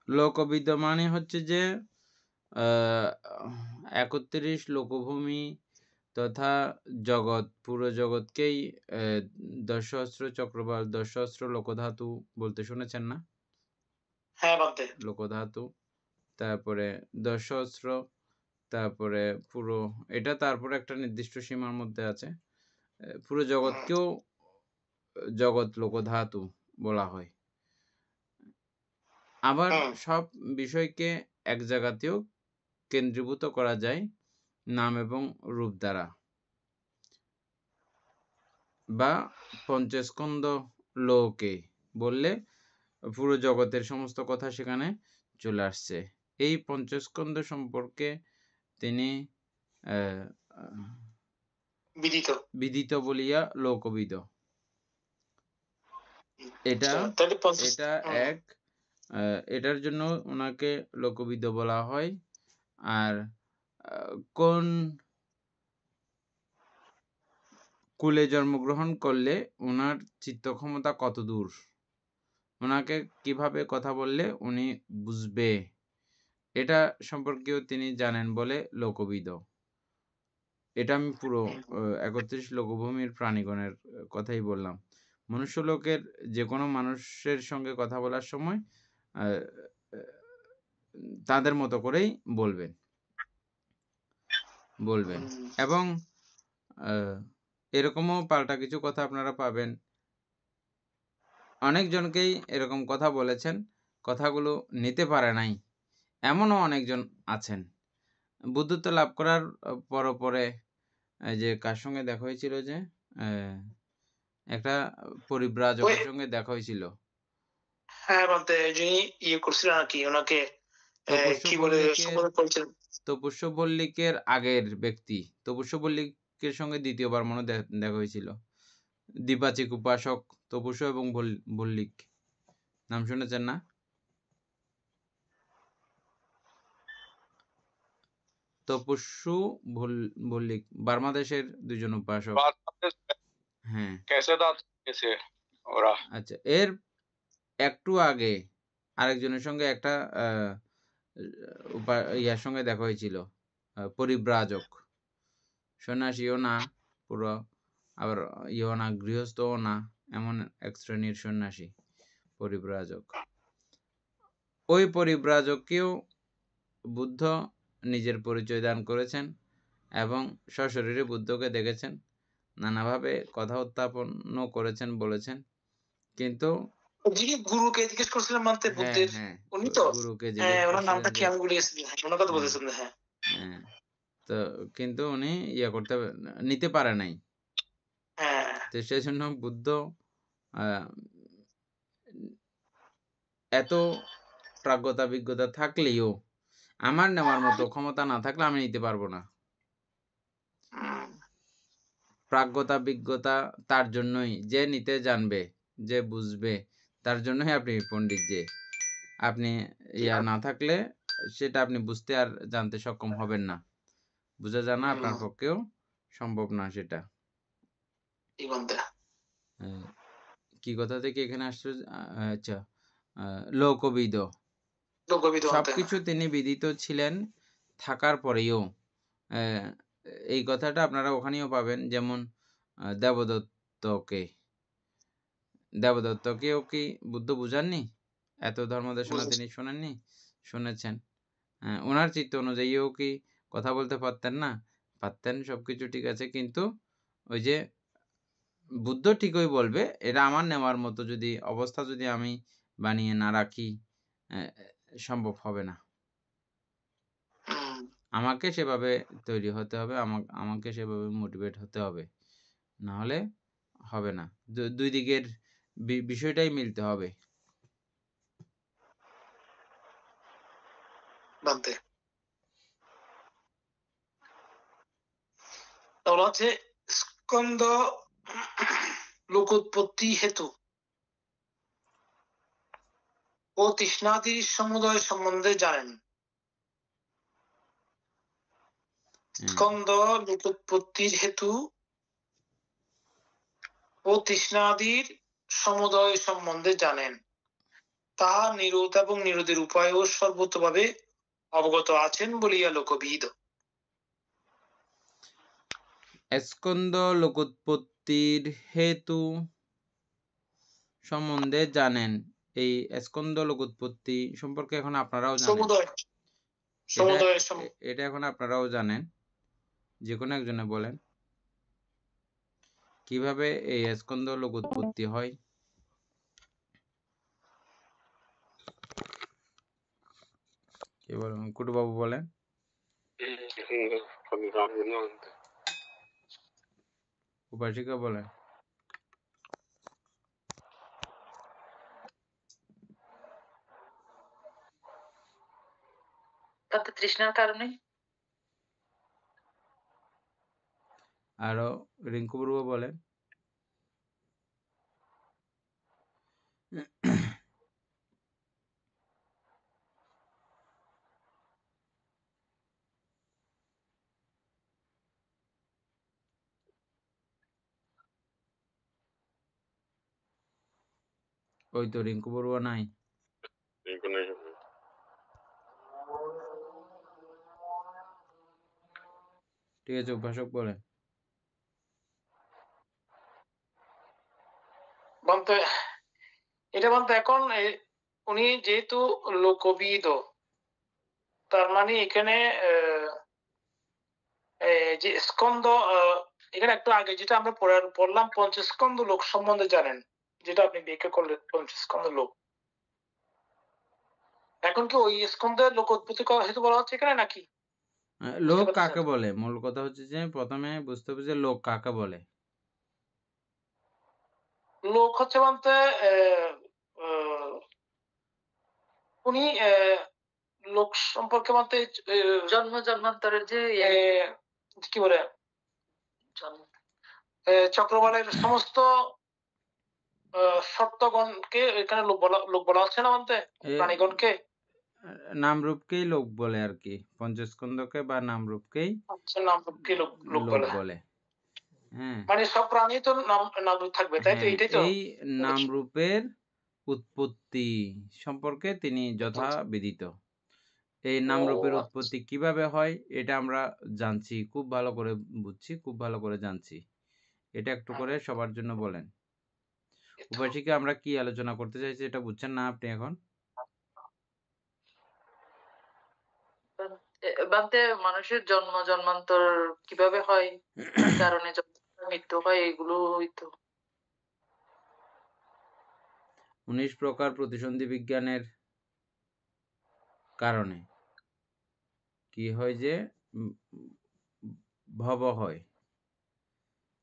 লোকবিদ মানে হচ্ছে যে 31 লোকভূমি তথা জগৎ, পুরো জগৎকেই 10 সহস্র চক্রবাল 10 সহস্র লোকধাতু বলতে শুনেছেন না? হ্যাঁ বলতে লোকধাতু, তারপরে 10 সহস্র, তারপরে পুরো এটা, তারপরে একটা নির্দিষ্ট সীমার মধ্যে আছে। পুরো জগৎকেও জগৎ লোকধাতু বলা হয়। আবার সব বিষয়কে এক জায়গাতেও কেন্দ্রীভূত করা যায়, নাম এবং রূপ দ্বারা, বা পঞ্চস্কন্ধ লোকে বললে পুরো জগতের সমস্ত কথা সেখানে চলে আসছে। এই পঞ্চস্কন্ধ সম্পর্কে তিনি বিদিত বলিয়া লোকবিদ। এটা এটা এক এটার জন্য ওনাকে লোকবিদ বলা হয়। আর কোন কুলে জন্মগ্রহণ করলে ওনার চিত্ত ক্ষমতা কত দূর, ওনাকে কিভাবে কথা বললে উনি বুঝবে, এটা সম্পর্কেও তিনি জানেন বলে লোকবিদ। এটা আমি পুরো 31 লোকভূমির প্রাণীগণের কথাই বললাম। মনুষ্য লোকের যে কোনো মানুষের সঙ্গে কথা বলার সময় তাদের মতো করেই বলবেন। এবং এরকমও পাল্টা কিছু কথা আপনারা পাবেন। অনেকজনকেই এরকম কথা বলেছেন, কথাগুলো নিতে পারে নাই, এমনও অনেকজন আছেন। বুদ্ধত্ব লাভ করার পরে যে কার সঙ্গে দেখা হয়েছিল, যে একটা পরিব্রাজকের সঙ্গে দেখা হয়েছিল। হ্যাঁ, বলতে যিনি করছিলেন আর কি, ওনাকে কি বলে সম্বোধন করেছিলেন? তপস্যবল্লিকের আগের ব্যক্তি, তপস্যবল্লিকের সঙ্গে দ্বিতীয়বার মনে দেখা হয়েছিল। দ্বিপাচিক উপাসক তপস্য এবং বল্লিক, নাম শুনেছেন না? তপস্যু বল্লিক বার্মা দেশের দুজন উপাসক। হ্যাঁ, আচ্ছা, এর একটু আগে আরেকজনের সঙ্গে একটা ইয়ার সঙ্গে দেখা হয়েছিল, পরিব্রাজক, সন্ন্যাসীও না পুরো, আবার ইও না, গৃহস্থও না, এমন এক শ্রেণীর সন্ন্যাসী পরিব্রাজক। ওই পরিব্রাজককেও বুদ্ধ নিজের পরিচয় দান করেছেন এবং সশরীরে বুদ্ধকে দেখেছেন, নানাভাবে কথা উত্থাপনও করেছেন, বলেছেন। কিন্তু যিনি গুরুকে জিজ্ঞেস করছিলেন মানতে, বুদ্ধের, উনি তো? গুরুকে হ্যাঁ, ওনার নামটা কি আমি ভুলে গেছি। ওনার কথা বলতেছেন। হ্যাঁ, তো কিন্তু উনি করতে নিতে পারে নাই। তো সেই জন্য বুদ্ধ এত প্রাজ্ঞতা বিজ্ঞতা থাকলেও আমার নেওয়ার মতো ক্ষমতা না থাকলে আমি নিতে পারবো না। প্রাজ্ঞতা বিজ্ঞতা তার জন্যই, যে নিতে জানবে, যে বুঝবে, তার জন্যই আপনি পণ্ডিত। যে আপনি না থাকলে সেটা আপনি বুঝতে আর জানতে সক্ষম হবেন না, বুঝা জানা আপনার পক্ষেও সম্ভব না সেটা। কি কথা থেকে এখানে আসছে? আচ্ছা, লোকবিদ। সবকিছু তিনি বিদিত ছিলেন থাকার পরেও। এই কথাটা আপনারা ওখানেও পাবেন, যেমন দেবদত্তকেও কি বুদ্ধ বুঝাননি? এত ধর্মদেশনা তিনি শোনেননি? শুনেছেন। ওনার চিত্ত অনুযায়ীও কি কথা বলতে পারতেন না? পারতেন, সবকিছু ঠিক আছে, কিন্তু ওই যে বুদ্ধ ঠিকই বলবে, এটা আমার নেওয়ার মতো যদি অবস্থা যদি আমি বানিয়ে না রাখি, সম্ভব হবে না। আমাকে সেভাবে তৈরি হতে হবে, আমাকে সেভাবে মোটিভেট হতে হবে, না হলে হবে না। দুই দিকের বিষয়টাই মিলতে হবে। হচ্ছে স্কন্দ লোকোৎপত্তি হেতু ও তৃষ্ণাদির সমুদয় সম্বন্ধে জানেন। স্কন্দ লোকোৎপত্তির হেতু ও তৃষ্ণাদির সমুদয় সম্বন্ধে জানেন, তাহা নিরোধ এবং নিরোধের উপায়ও সর্বতভাবে অবগত আছেন বলিয়া লোকবিদ। স্কন্দ লোকোৎপত্তির হেতু সম্বন্ধে জানেন। এই স্কন্দ লোকোৎপত্তি সম্পর্কে এখন আপনারাও জানেন, এটা এখন আপনারাও জানেন। যে কোনো একজনে বলেন কিভাবে এই স্কন্দ লোকোৎপত্তি হয়। কে বলেন? কুটুবাবু বলেন। উপাসিকা বলেন। তাতে তৃষ্ণার কারণে। আরো রিঙ্কু বড়ুয়া বলেন। ওই তো রিঙ্কু বড়ুয়া নাই। ঠিক আছে, উপাসক বলেন। বলতে এটা বলতে এখন উনি যেহেতু লোকবিদ, তার মানে এখানে যে স্কন্দ, এখানে একটু আগে যেটা আমরা পড়লাম পঞ্চস্কন্দ লোক সম্বন্ধে জানেন, যেটা আপনি ব্যাখ্যা করলেন পঞ্চস্কন্দ লোক। এখন কি ওই স্কন্দের লোক উৎপত্তি হেতু বলা হচ্ছে এখানে নাকি? লোক কাকে বলে? মূল কথা হচ্ছে যে প্রথমে বুঝতে হবে যে লোক কাকে বলে। লোক হচ্ছে বলতে উনি লোক সম্পর্কে বলতে জন্ম জন্মান্তরের যে কি বলে চক্রবালের সমস্ত সত্যগণকে এখানে লোক বলা হচ্ছে না বলতে, প্রাণীগণকে নামরূপকেই লোক বলে আর কি, পঞ্চস্কন্ধকে বা নামরূপকেই নামরূপকে লোক বলে। হ্যাঁ, মানে সব প্রাণী তো নামরূপ থাকবে, তাই তো? এটাই তো এই নামরূপের উৎপত্তি সম্পর্কে তিনি যথাবিদিত। এই নামরূপের উৎপত্তি কিভাবে হয় এটা আমরা জানছি, খুব ভালো করে বুঝছি, খুব ভালো করে জানছি। এটা একটু করে সবার জন্য বলেন। উপাসিকা, আমরা কি আলোচনা করতে চাইছি এটা বুঝছেন না আপনি এখন? বান্তে মানুষের জন্ম জন্মান্তর কিভাবে হয়, কি কারণে মৃত্যু হয়, এগুলোই তো। 19 প্রকার প্রতিসন্ধি বিজ্ঞানের কারণে কি হয় যে ভব হয়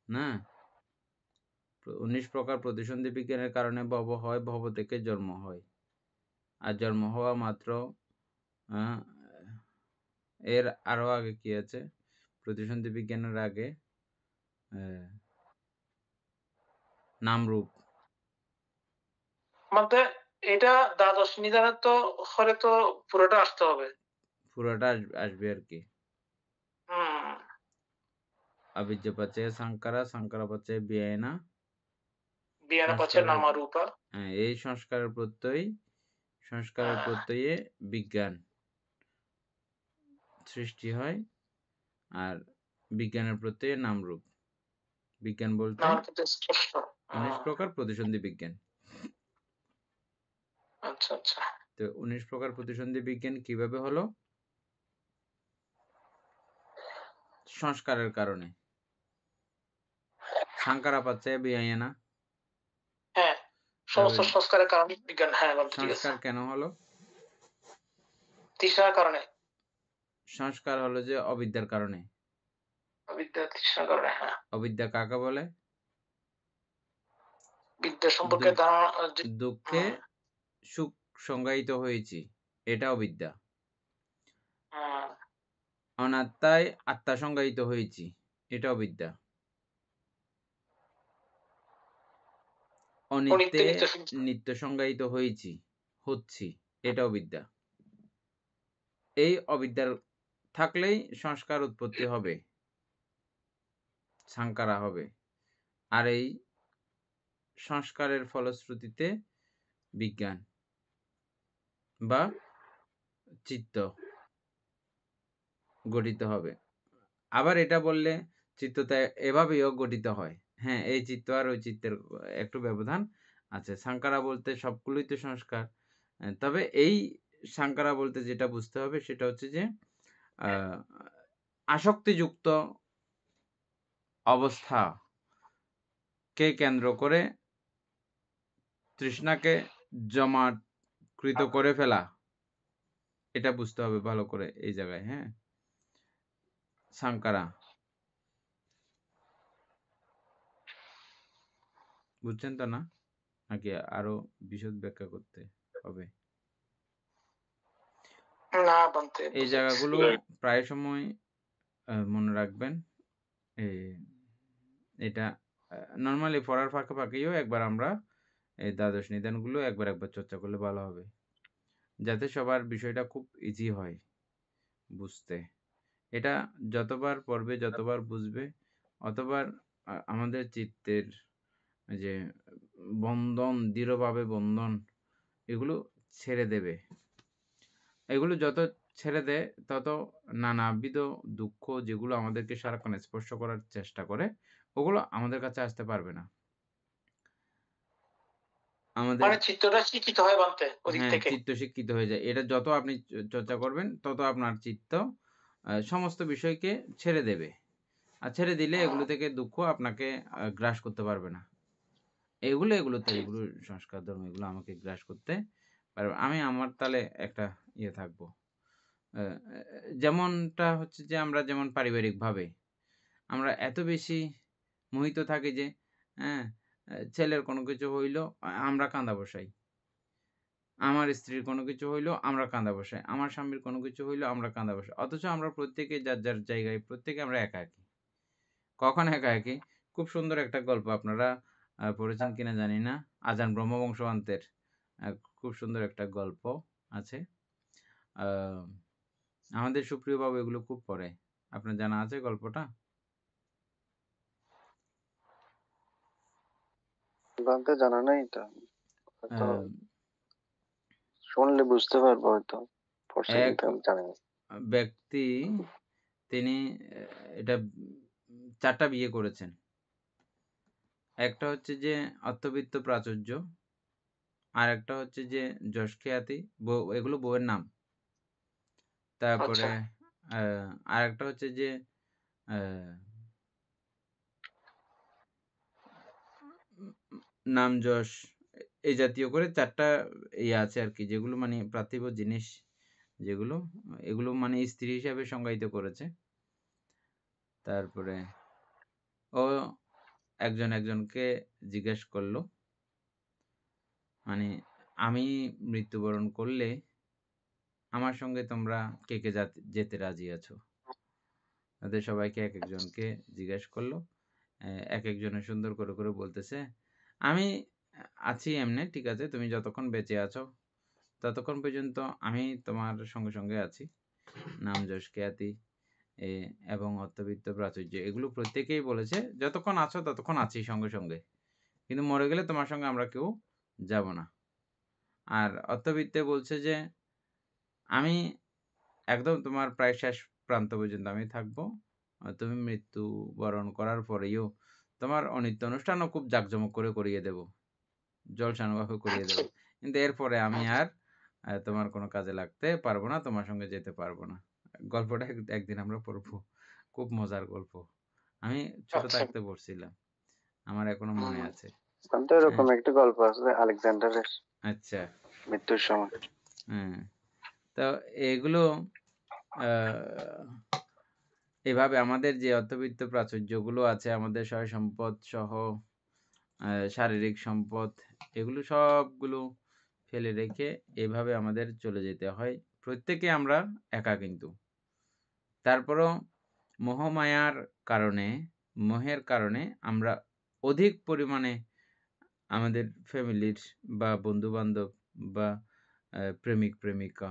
না। 19 প্রকার প্রতিসন্ধি বিজ্ঞানের কারণে ভব হয়, ভব থেকে জন্ম হয়। আর জন্ম হওয়া মাত্র এর আরো আগে কি আছে? প্রতিসন্ধি বিজ্ঞানের আগে নামরূপ। মানে এটা দ্বাদশ নিদানের তো হলে তো পুরোটা আসতে হবে, পুরোটা আসবে আর কি। अविद्या पचे संकारा, संकारा पचे বিয়ায়না, বিয়ানা পাচ্ছে নামারূপা। এই সংস্কারের প্রত্যয়ে বিজ্ঞান সৃষ্টি হয়, আর বিজ্ঞানের প্রত্যয়ে নামরূপ। বিজ্ঞান বলতে 19 প্রকার প্রতিসন্ধি বিজ্ঞান। আচ্ছা আচ্ছা। তো 19 প্রকার প্রতিসন্ধি বিজ্ঞান কিভাবে হলো? সংস্কারের কারণে। সাংকারা পাচ্ছে বিয়ায়না। হ্যাঁ, সমস্ত সংস্কারের কারণে বিজ্ঞান। হ্যাঁ, সংস্কার কেন হলো? তৃষ্ণার কারণে। সংস্কার হলো যে অবিদ্যার কারণে। অবিদ্যা তৃষ্ণার কারণে। হ্যাঁ। অবিদ্যা কাকে বলে? বিদ্যা সম্পর্কে দুঃখে সুখ সংজ্ঞায়িত হয়েছি, এটা অবিদ্যা। অনাত্মায় আত্মা সংজ্ঞায়িত হয়েছি, এটা অবিদ্যা। অনিত্যে নিত্য সংজ্ঞায়িত হচ্ছি, এটা অবিদ্যা। এই অবিদ্যার থাকলেই সংস্কার উৎপত্তি হবে, সাংকারা হবে। আর এই সংস্কারের ফলশ্রুতিতে বিজ্ঞান বা চিত্ত গঠিত হবে। আবার এটা বললে চিত্ততা এভাবেও গঠিত হয়। হ্যাঁ, এই চিত্ত আর ওই চিত্তের একটু ব্যবধান আছে। সাংকারা বলতে সবগুলোই তো সংস্কার। তবে এই সাংকারা বলতে যেটা বুঝতে হবে সেটা হচ্ছে যে আসক্তিযুক্ত অবস্থাকে কেন্দ্র করে তৃষ্ণাকে জমাকৃত করে ফেলা, এটা বুঝতে হবে ভালো করে এই জায়গায়। হ্যাঁ, সাংকারা, বুঝছেন তো না, নাকি আরো বিশদ ব্যাখ্যা করতে হবে? না বানতে এই বুঝাইছি। জায়গাগুলো প্রায় সময় মনে রাখবেন। এটা নর্মালি পড়ার ফাঁকে ফাঁকেও একবার আমরা এই দ্বাদশ নিদানগুলো একবার চর্চা করলে ভালো হবে, যাতে সবার বিষয়টা খুব ইজি হয় বুঝতে। এটা যতবার পড়বে, যতবার বুঝবে, অতবার আমাদের চিত্তের যে বন্ধন, দৃঢ়ভাবে বন্ধন, এগুলো ছেড়ে দেবে। এগুলো যত ছেড়ে দেয়, তত নানাবিধ দুঃখ যেগুলো আমাদেরকে সারাক্ষণ স্পর্শ করার চেষ্টা করে, ওগুলো আমাদের কাছে আসতে পারবে না। আমাদের মানে চিত্তটা শিক্ষিত হয় বানতে ওদিক থেকে। চিত্ত শিক্ষিত হয়ে যায়। এটা যত আপনি চর্চা করবেন, তত আপনার চিত্ত সমস্ত বিষয়কে ছেড়ে দেবে। আর ছেড়ে দিলে এগুলো থেকে দুঃখ আপনাকে গ্রাস করতে পারবে না। এগুলো সংস্কার ধর্ম, এগুলো আমাকে গ্রাস করতে পারবে। আমি আমার তাহলে একটা ইয়ে থাকবো। যেমনটা হচ্ছে যে আমরা যেমন পারিবারিকভাবে আমরা এত বেশি মোহিত থাকি যে হ্যাঁ, ছেলের কোনো কিছু হইল আমরা কাঁদা বসাই। আমার স্ত্রীর কোনো কিছু হইলো আমরা কাঁদা বসাই। আমার স্বামীর কোনো কিছু হইলো আমরা কাঁদা বসাই। অথচ আমরা প্রত্যেকে যার, যার জায়গায় প্রত্যেকে আমরা একাকী। কখন একাকী? খুব সুন্দর একটা গল্প, আপনারা পড়েছেন কিনা জানি না। আজান ব্রহ্মবংশান্তের খুব সুন্দর একটা গল্প আছে। আ আমাদের সুপ্রিয় বাবু এগুলো খুব পড়ে। আপনার জানা আছে গল্পটা? বানতে জানা নাই তো। হয়তো শুনলে বুঝতে পারবো হয়তো। পড়ছি এক কিন্তু আমি জানি না। ব্যক্তি, তিনি এটা ৪ টা বিয়ে করেছেন। একটা হচ্ছে যে অর্থবিত্ত প্রাচুর্য, আরেকটা হচ্ছে যে যশখ্যাতি, এগুলো বউয়ের নাম। তারপরে আচ্ছা। আরেকটা হচ্ছে যে নাম যশ, এই জাতীয় করে ৪ টা ইয়ে আছে আরকি, যেগুলো মানে পার্থিব জিনিস যেগুলো, এগুলো মানে স্ত্রী হিসাবে সংজ্ঞায়িত করেছে। তারপরে ও একজনকে জিজ্ঞেস করল, মানে আমি মৃত্যুবরণ করলে আমার সঙ্গে তোমরা কে, কে যেতে রাজি আছো? তাদের সবাইকে একেকজনকে জিজ্ঞেস করল। একেকজনে সুন্দর করে, করে বলতেছে, আমি আছি এমনে, ঠিক আছে, তুমি যতক্ষণ বেঁচে আছো ততক্ষণ পর্যন্ত আমি তোমার সঙ্গে, সঙ্গে আছি। নাম যশ খ্যাতি এবং অর্থবিত্ত প্রাচুর্য, এগুলো প্রত্যেকেই বলেছে যতক্ষণ আছো ততক্ষণ আছি সঙ্গে, সঙ্গে। কিন্তু মরে গেলে তোমার সঙ্গে আমরা কেউ যাব না। আর অর্থবিত্তে বলছে যে আমি একদম তোমার প্রায় শেষ প্রান্ত পর্যন্ত আমি থাকবো। তুমি মৃত্যুবরণ করার পরেও তোমার অনিত্য অনুষ্ঠানও খুব জাঁকজমক করে করিয়ে দেব। জলসানভাবে করিয়ে দেব। কিন্তু এরপরে আমি আর তোমার কোনো কাজে লাগতে পারবো না, তোমার সঙ্গে যেতে পারবো না। গল্পটা একদিন আমরা পড়বো। খুব মজার গল্প। আমি ছোট আচ্ছা। থাকতে পড়ছিলাম। আমার এখনো মনে আছে। বানতে এরকম একটা গল্প আছে আলেকজান্ডারের আচ্ছা। মৃত্যুর সময়। হ্যাঁ। তো এগুলো আ এভাবে আমাদের যে অর্থবিত্ত প্রাচুর্যগুলো আছে, আমাদের সয় সম্পদ সহ শারীরিক সম্পদ, এগুলো সবগুলো ফেলে রেখে এভাবে আমাদের চলে যেতে হয়। প্রত্যেকে আমরা একা কিন্তু। তারপরও মোহমায়ার কারণে, মোহের কারণে আমরা অধিক পরিমাণে আমাদের ফ্যামিলির বা বন্ধু-বান্ধব বা প্রেমিক-প্রেমিকা,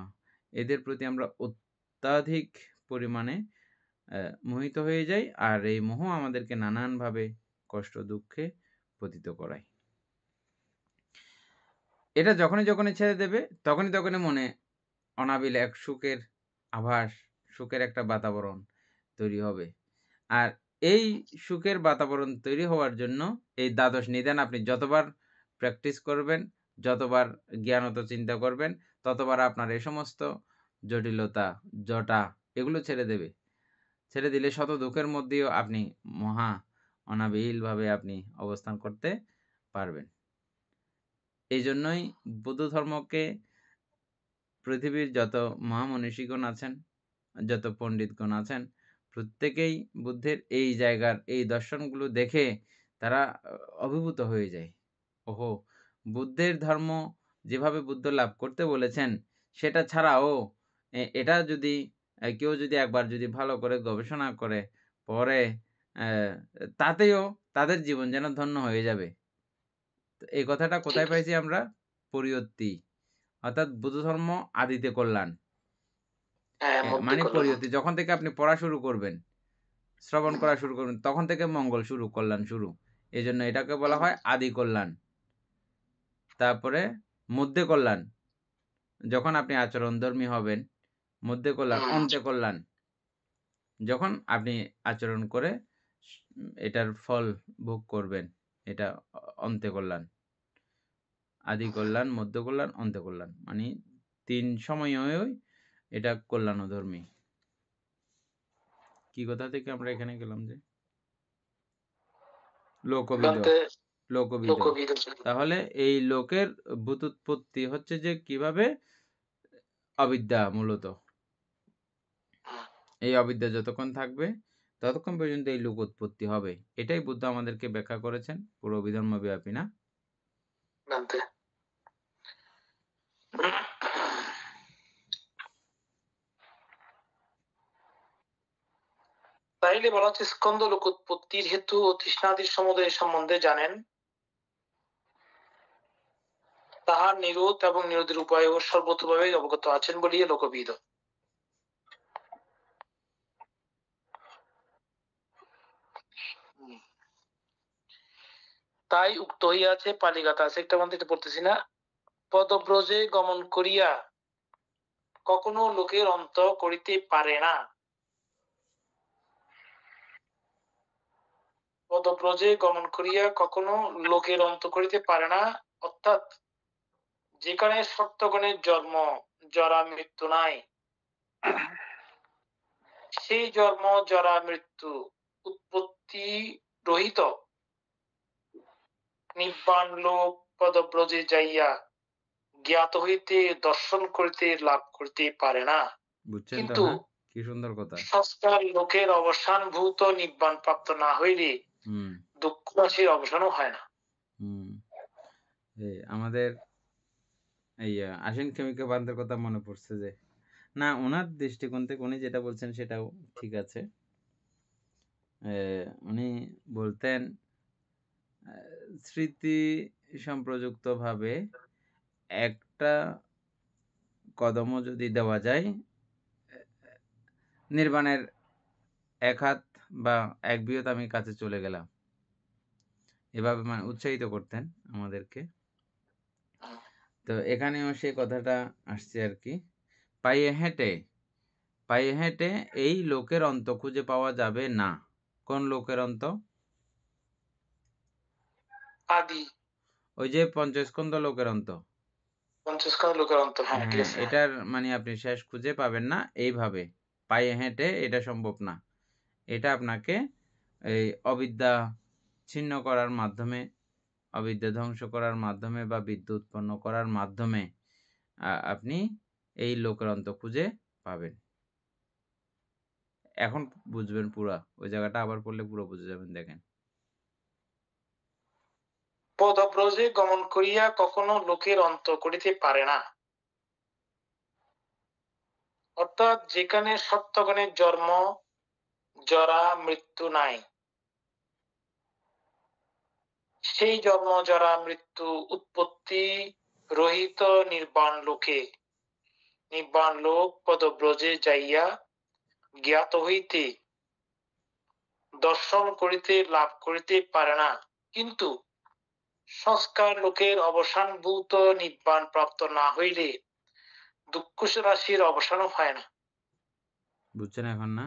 এদের প্রতি আমরা অত্যাধিক পরিমাণে মোহিত হয়ে যাই। আর এই মোহ আমাদেরকে নানানভাবে কষ্ট দুঃখে পতিত করায়। এটা যখনই, যখনই ছেড়ে দেবে তখনই, তখনই মনে অনাবিল এক সুখের আভাস, সুখের একটা বাতাবরণ তৈরি হবে। আর এই সুখের বাতাবরণ তৈরি হওয়ার জন্য এই দ্বাদশ নিদান আপনি যতবার প্র্যাকটিস করবেন, যতবার জ্ঞানত চিন্তা করবেন, ততবার আপনার এই সমস্ত জটিলতা, জটা, এগুলো ছেড়ে দেবে। ছেড়ে দিলে শত দুঃখের মধ্যেও আপনি মহা অনাবিলভাবে আপনি অবস্থান করতে পারবেন। এইজন্যই বৌদ্ধ ধর্মকে পৃথিবীর যত মহামনীষীগণ আছেন, যত পণ্ডিতগণ আছেন, প্রত্যেকেই বুদ্ধের এই জায়গার এই দর্শনগুলো দেখে তারা অভিভূত হয়ে যায়। ওহো! বুদ্ধের ধর্ম যেভাবে বুদ্ধ লাভ করতে বলেছেন, সেটা ছাড়াও এটা যদি কেউ যদি একবার যদি ভালো করে গবেষণা করে, পরে তাতেও তাদের জীবন যেন ধন্য হয়ে যাবে। তো এই কথাটা ঠিক কোথায় পাইছি আমরা? পরিয়ত্তি। অর্থাৎ বুদ্ধ ধর্ম আদিতে কল্যাণ। হ্যাঁ, মধ্যে মানে কল্যাণ। পরিয়ত্তি। যখন থেকে আপনি পড়া শুরু করবেন, শ্রবণ করা শুরু করবেন, তখন থেকে মঙ্গল শুরু, কল্যাণ শুরু। এজন্য এটাকে বলা হয় আদি কল্যাণ। তারপরে মধ্যে কল্যাণ। যখন আপনি আচরণধর্মী হবেন, মধ্যে কল্যাণ, অন্তে কল্যাণ। যখন আপনি আচরণ করে এটার ফল ভোগ করবেন, এটা অন্তে কল্যাণ। আদি কল্যাণ, মধ্য কল্যাণ, অন্ত কল্যাণ। মানে ৩ সময়েই এটা কল্যাণধর্মী। কি কথা থেকে আমরা এখানে গেলাম যে? লোকবিদ। লোকবিদ। লোকবিদ। তাহলে এই লোকের ব্যুৎপত্তি হচ্ছে যে কিভাবে? অবিদ্যা মূলত। এই অবিদ্যা যতক্ষণ থাকবে, ততক্ষণ পর্যন্ত এই লোক উৎপত্তি হবে। এটাই বুদ্ধ আমাদেরকে ব্যাখ্যা করেছেন, পুরো বিধর্মব্যাপী না? জানতে। তাইলে বলা হচ্ছে স্কন্দ লোক উৎপত্তির হেতু ও তৃষ্ণাদির সমুদয় সম্বন্ধে জানেন, তাহার নিরোধ এবং নিরোধের উপায় ও সর্বতভাবে অবগত আছেন বলিয়া লোকবিদ। তাই উক্ত হইয়াছে, পালিগাতা আছে একটা মন্ত্রে পড়তেছি না, পদব্রজে গমন করিয়া কখনো লোকের অন্ত করিতে পারে না। পদব্রজে গমন করিয়া কখনো লোকের অন্ত করিতে পারে না, অর্থাৎ যেখানে সত্যগণের জন্ম জরা মৃত্যু নাই, সেই জন্ম জরা মৃত্যু উৎপত্তি রহিত নিব্বাণ লোক পদব্রজে যাইয়া জ্ঞাত হইতে দর্শন করিতে লাভ করিতে পারে না। বুঝছেন তো? কিন্তু হ্যাঁ? কি সুন্দর কথা। সংস্কার লোকের অবসান ভূত নিব্বাণ প্রাপ্ত না হইলে দুঃখ রাশির অবসানও হয় না। আমাদের এই আশিন খেমিকা বান্ধের কথা মনে পড়ছে যে, না ওনার দৃষ্টিকোণ থেকে উনি যেটা বলছেন সেটাও ঠিক আছে। উনি বলতেন স্মৃতি সম্প্রযুক্তভাবে একটা কদমও যদি দেওয়া যায়, নির্বাণের ১ হাত বা ১ বিয়ত আমি কাছে চলে গেলাম। এভাবে মানে উৎসাহিত করতেন আমাদেরকে। তো এখানেও সেই কথাটা আসছে আর কি। পায়ে হেঁটে এই লোকের অন্ত খুঁজে পাওয়া যাবে না। কোন লোকের অন্ত? আদি ওই যে পঞ্চস্কন্ধ লোকের অন্ত। পঞ্চস্কন্ধ লোকের অন্ত, হ্যাঁ ঠিক আছে। এটার মানে আপনি শেষ খুঁজে পাবেন না এইভাবে। পায়ে হেঁটে এটা সম্ভব না। এটা আপনাকে এই অবিদ্যা ছিন্ন করার মাধ্যমে, অবিদ্যা ধ্বংস করার মাধ্যমে বা বিদ্যা উৎপন্ন করার মাধ্যমে আপনি এই লোকের অন্ত খুঁজে পাবেন। এখন বুঝবেন পুরা। ওই জায়গাটা আবার পড়লে পুরো বুঝে যাবেন। দেখেন, পদব্রজে গমন করিয়া কখনো লোকের অন্ত করিতে পারে না, অর্থাৎ যেখানে সত্যগণের জন্ম জরা মৃত্যু নাই, সেই জন্ম জরা মৃত্যু উৎপত্তি রহিত নির্বাণ লোকে, নির্বাণ লোক পদব্রজে যাইয়া জ্ঞাত হইতে দর্শন করিতে লাভ করিতে পারে না। কিন্তু সংস্কার লোকের অবসানভূত নির্বাণ প্রাপ্ত না হইলে দুঃখ রাশির অবসানও হয় না। বুঝছেন এখন? না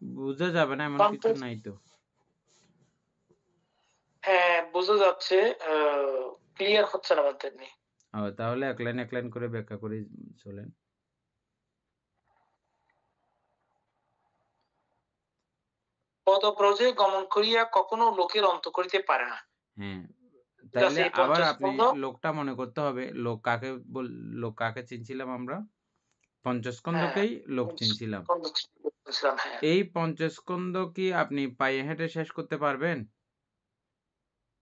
বুঝা যাবে না এমন কিছু নাই তো। হ্যাঁ, বোঝা যাচ্ছে, ক্লিয়ার হচ্ছে না বলতে নেই। তাহলে এক লাইন করে ব্যাখ্যা করে চলেন। পদব্রজে গমন করিয়া কখনো লোকের অন্ত করিতে পারে না। হ্যাঁ, ঠিক তাইলে আছে, এই আবার আপনি পঞ্চস্কন্ধ, লোকটা মনে করতে হবে, লোক কাকে চিনছিলাম আমরা? হ্যাঁ পঞ্চস্কন্ধকেই লোক চিনছিলাম। পঞ্চস্কন্ধ বলছিলাম, হ্যাঁ। এই পঞ্চস্কন্ধ কি আপনি পায়ে হেঁটে শেষ করতে পারবেন?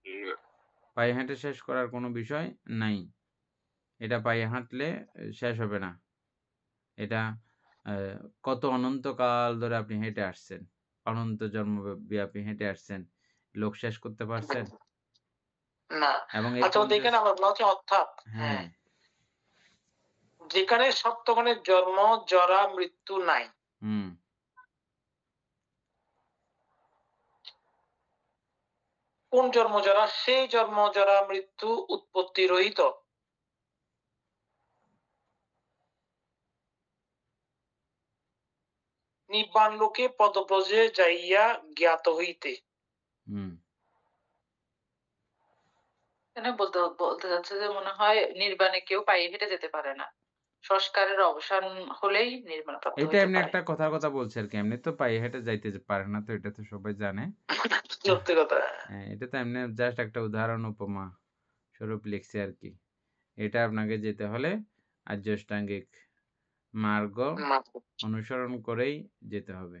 না। পায়ে হেঁটে শেষ করার কোনো বিষয় নাই। এটা পায়ে হাঁটলে শেষ হবে না। এটা কত অনন্তকাল ধরে আপনি হেঁটে আসছেন। অনন্ত জন্মব্যাপী হেঁটে আসছেন। লোক শেষ করতে পারছেন? না। এবং এই আচ্ছা, দেখেন আমার বলা হচ্ছে অর্থাৎ, হ্যাঁ, হ্যাঁ, যেখানে সপ্তগণের জন্ম জরা মৃত্যু নাই, হুম, কোন জন্ম জরা? সেই জন্ম জরা মৃত্যু উৎপত্তি রহিত, নিব্বাণ লোকে পদব্রজে যাইয়া জ্ঞাত হইতে। হুম। এখানে বলতে বলতে যাচ্ছে যে মনে হয় নির্বাণে কেউ পায়ে হেঁটে যেতে পারে না, সংস্কারের অবসান হলেই নির্বাণ প্রাপ্ত এটা হইতে এমনি পারে। একটা কথার কথা বলছি আরকি। এমনি তো পায়ে হেঁটে যাইতে পারে না, তো এটা তো সবাই জানে। সত্যি কথা। এটা তো এমনি জাস্ট একটা উদাহরণ উপমা স্বরূপ লিখছি আরকি। এটা আপনাকে যেতে হলে আর্য অষ্টাঙ্গিক মার্গ অনুসরণ করেই যেতে হবে।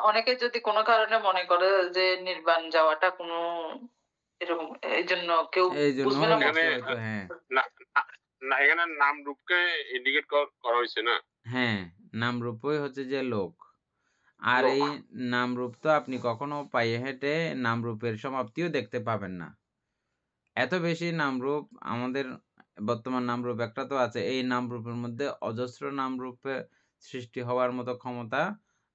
অনেকে যদি কোনো কারণে মনে করে যে নির্বাণ যাওয়াটা কোনো এরকম, এই জন্য কেউ এইজন্য বুঝবে না এখানে হয়তো হ্যাঁ, না, না, এখানে নাম রূপকে ইন্ডিকেট করা হয়েছে না। হ্যাঁ, নামরূপই হচ্ছে যে লোক। আর লোক। এই নামরূপ তো আপনি কখনো পায়ে হেঁটে নামরূপের সমাপ্তিও দেখতে পাবেন না। এত বেশি নামরূপ আমাদের বর্তমান নামরূপ একটা তো আছে। এই নামরূপের মধ্যে অজস্র নামরূপে সৃষ্টি হওয়ার মতো ক্ষমতা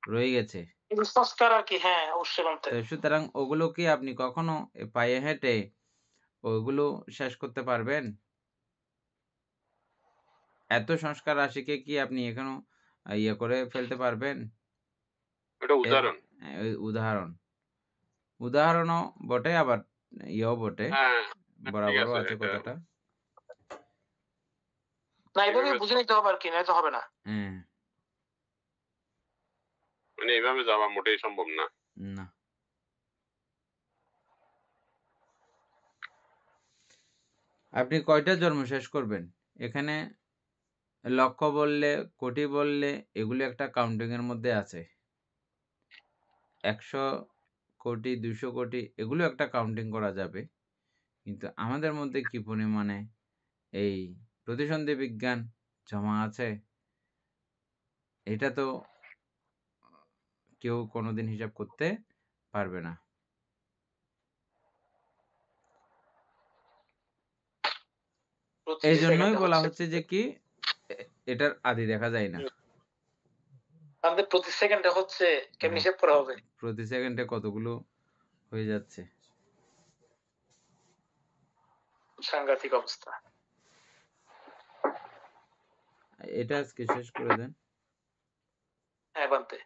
রয়ে গেছে। কিন্তু সংস্কার আর কি, হ্যাঁ, অবশ্যই মানতে। তো সুতরাং ওগুলো কি আপনি কখনো পায়ে হেঁটে ওগুলো শেষ করতে পারবেন? এত সংস্কার রাশিকে কি আপনি এখনো ইয়ে করে ফেলতে পারবেন? এটা এর উদাহরণ। উদাহরণ। উদাহরণও বটে, আবার ইয়েও বটে। হ্যাঁ, ঠিক বরাবরও আছে, আছে এটা কথাটা। না, এভাবে এইভাবে বুঝে নিতে হবে আর কি, না তো হবে না। হ্যাঁ, মানে এইভাবে যাওয়া মোটেই সম্ভব না। না। আপনি কয়টা জন্ম শেষ করবেন? এখানে লক্ষ বললে, কোটি বললে এগুলো একটা কাউন্টিং এর মধ্যে আছে। ১০০ কোটি, ২০০ কোটি এগুলো একটা কাউন্টিং করা যাবে। কিন্তু আমাদের মধ্যে কি পরিমাণে এই প্রতিসন্ধি বিজ্ঞান জমা আছে, এটা তো কেউ কোনোদিন হিসাব করতে পারবে না। প্রতি এইজন্যই সেকেন্ডে বলা হচ্ছে, হচ্ছে যে কি এটার আদি দেখা যায় না। আমাদের প্রতি সেকেন্ডে হচ্ছে, কেমনি হিসেব করা হবে? প্রতি সেকেন্ডে কতগুলো হয়ে যাচ্ছে। সাংঘাতিক অবস্থা। এটা আজকে শেষ করে দেন। হ্যাঁ, বানতে।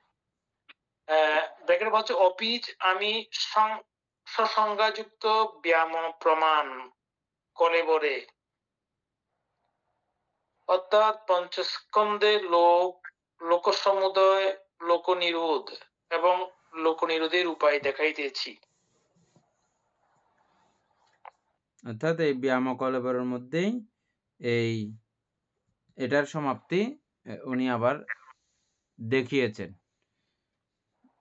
ব্র্যাকেট বলছে অপিচ আমি সসংজ্ঞাযুক্ত ব্যায়াম প্রমাণ কলেবরে, অর্থাৎ পঞ্চস্কন্ধে লোকসমুদয় লোকনিরোধ এবং লোকনিরোধের উপায় দেখাইতেছি। অর্থাৎ এই ব্যায়াম কলেবরের মধ্যেই এটার সমাপ্তি উনি আবার দেখিয়েছেন।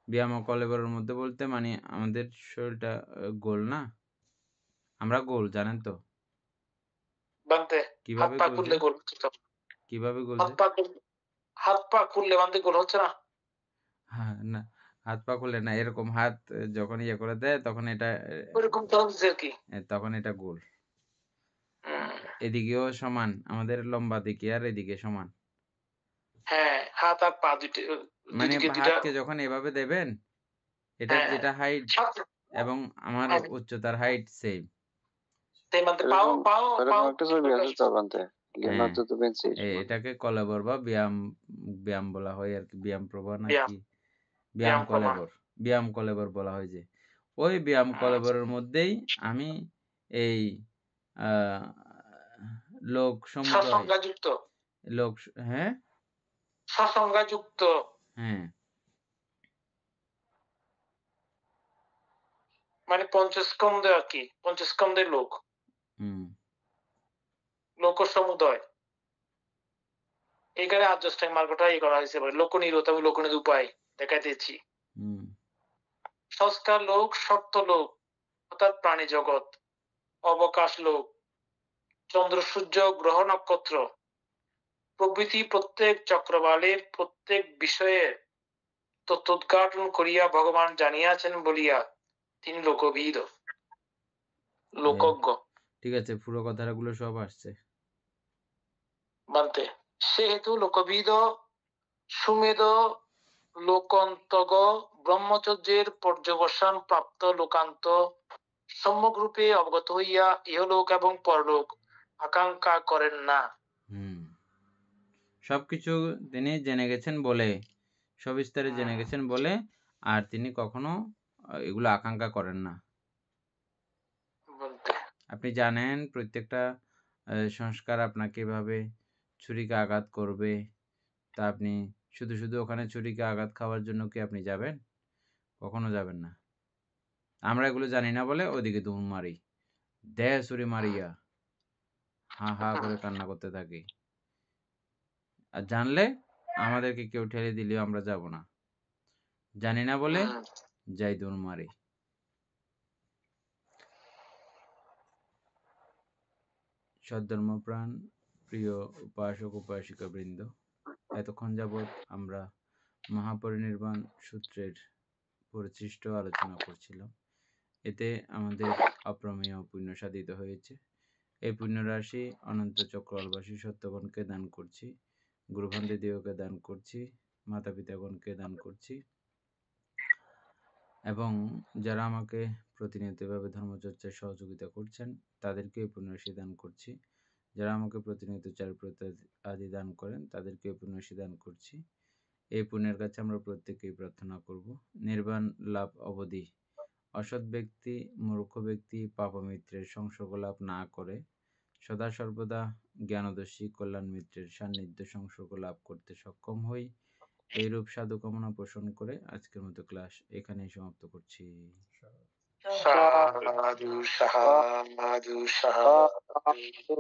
ব্যায়াম কলেবরের মধ্যে বলতে মানে আমাদের শরীরটা গোল না? আমরা গোল, জানেন তো? বানতে হাত কিভাবে পা গোল খুললে যে? গোল হচ্ছে তো। কিভাবে গোল হাত যে? পা হাত পা খুললে বানতে গোল হচ্ছে না? হ্যাঁ, না, হাত পা খুলে না, এরকম হাত যখন ইয়ে করে দেয় তখন এটা ওইরকম তো হচ্ছে আর কি। তখন এটা গোল। হুম, এদিকেও সমান, আমাদের লম্বা দিকে আর এদিকে সমান। হ্যাঁ, হাত আর পা মানে দুদিকে দুইটা। হাতকে যখন এভাবে দেবেন, এটার হ্যাঁ, যেটা হাইট সাত- এবং আমার হ্যাঁ, উচ্চতার হাইট সেম। তাই বানতে পাও এরকম পাও এরকম পাও একটা ছবি আছে তো বানতে, হ্যাঁ, লিওনার্দো দা ভিঞ্চি। এটাকে কলেবর বা ব্যায়াম ব্যায়াম বলা হয় আর কি। ব্যায়াম প্রভা না ব্যায়াম কি? ব্যায়াম ব্যায়াম প্রমাণ। কলেবর। ব্যায়াম কলেবর বলা হয় যে। ওই ব্যায়াম কলেবরের মধ্যেই আমি এই আ লোক সমুদয় সসংজ্ঞাযুক্ত হ্যাঁ? সসংজ্ঞাযুক্ত হ্যাঁ। মানে পঞ্চস্কন্ধে আর কি, পঞ্চস্কন্ধের লোক, হুম লোক সমুদয়। এখানে আর্যষ্টাঙ্গ মার্গটা ই করা হয়েছে, লোকনিরোধ এবং লোকনির উপায় দেখাইতেছি। হুম সংস্কার লোক, সত্য লোক অর্থাৎ প্রাণী জগৎ, অবকাশ লোক, চন্দ্র সূর্য গ্রহ নক্ষত্র প্রভৃতি প্রত্যেক চক্রবালের প্রত্যেক বিষয়ে তত্ত্বোদ্ঘাটন করিয়া ভগবান জানিয়াছেন বলিয়া তিনি লোকবিদ, লোকজ্ঞ ঠিক আছে, পুরো কথাগুলো সব আসছে। মানতে। সেহেতু লোকবিদ সুমেধ লোকন্তগ ব্রহ্মচর্যের পর্যবসান প্রাপ্ত লোকান্ত সম্যগ্রূপে অবগত হইয়া ইহলোক এবং পরলোক আকাঙ্ক্ষা করেন না। হুম সবকিছু তিনি জেনে গেছেন বলে, সবিস্তারে জেনে গেছেন বলে, আর তিনি কখনো এগুলো আকাঙ্ক্ষা করেন না। বলতে আপনি জানেন প্রত্যেকটা সংস্কার আপনাকে এভাবে ছুরিকে আঘাত করবে, তা আপনি শুধু শুধু ওখানে ছুরিকে আঘাত খাওয়ার জন্য কি আপনি যাবেন? কখনো যাবেন না। আমরা এগুলো জানি না বলে ওদিকে দৌড় মারি, দেহ ছুরি মারিয়া হা হা করে কান্না করতে থাকি। আর জানলে আমাদেরকে কেউ ঠেলে দিলেও আমরা যাব না, জানি না বলে যাই দৌড় মারি। সদ্ধর্মপ্রাণ প্রিয় উপাসক উপাসিকা বৃন্দ, এতক্ষণ যাবৎ আমরা মহাপরিনির্বাণ সূত্রের পরিশিষ্ট আলোচনা করছিলাম। এতে আমাদের অপ্রমেয় পুণ্য সাধিত হয়েছে। এই পুণ্যরাশি অনন্ত চক্রবাসী সত্যগণকে দান করছি, গুরুভান্তিদিওকে দান করছি, মাতা পিতাগণকে দান করছি, এবং যারা আমাকে প্রতিনিয়তভাবে ধর্মচর্চায় সহযোগিতা করছেন তাদেরকে এই পুণ্যরাশি দান করছি। যারা আমাকে প্রতিনিয়ত চারিব্রত আদি দান করেন তাদেরকে এই পুণ্যরাশি দান করছি। এই পুণ্যের কাছে আমরা প্রত্যেকেই প্রার্থনা করব নির্বাণ লাভ অবধি অসৎ ব্যক্তি, মূর্খ ব্যক্তি, পাপমিত্রের সংসর্গ লাভ না করে সদা সর্বদা জ্ঞানদর্শী কল্যাণ মিত্রের সান্নিধ্য সংসর্গ লাভ করতে সক্ষম হই। এইরূপ সাধু কামনা পোষণ করে আজকের মতো ক্লাস এখানেই সমাপ্ত করছি। সাধু সাধু সাধু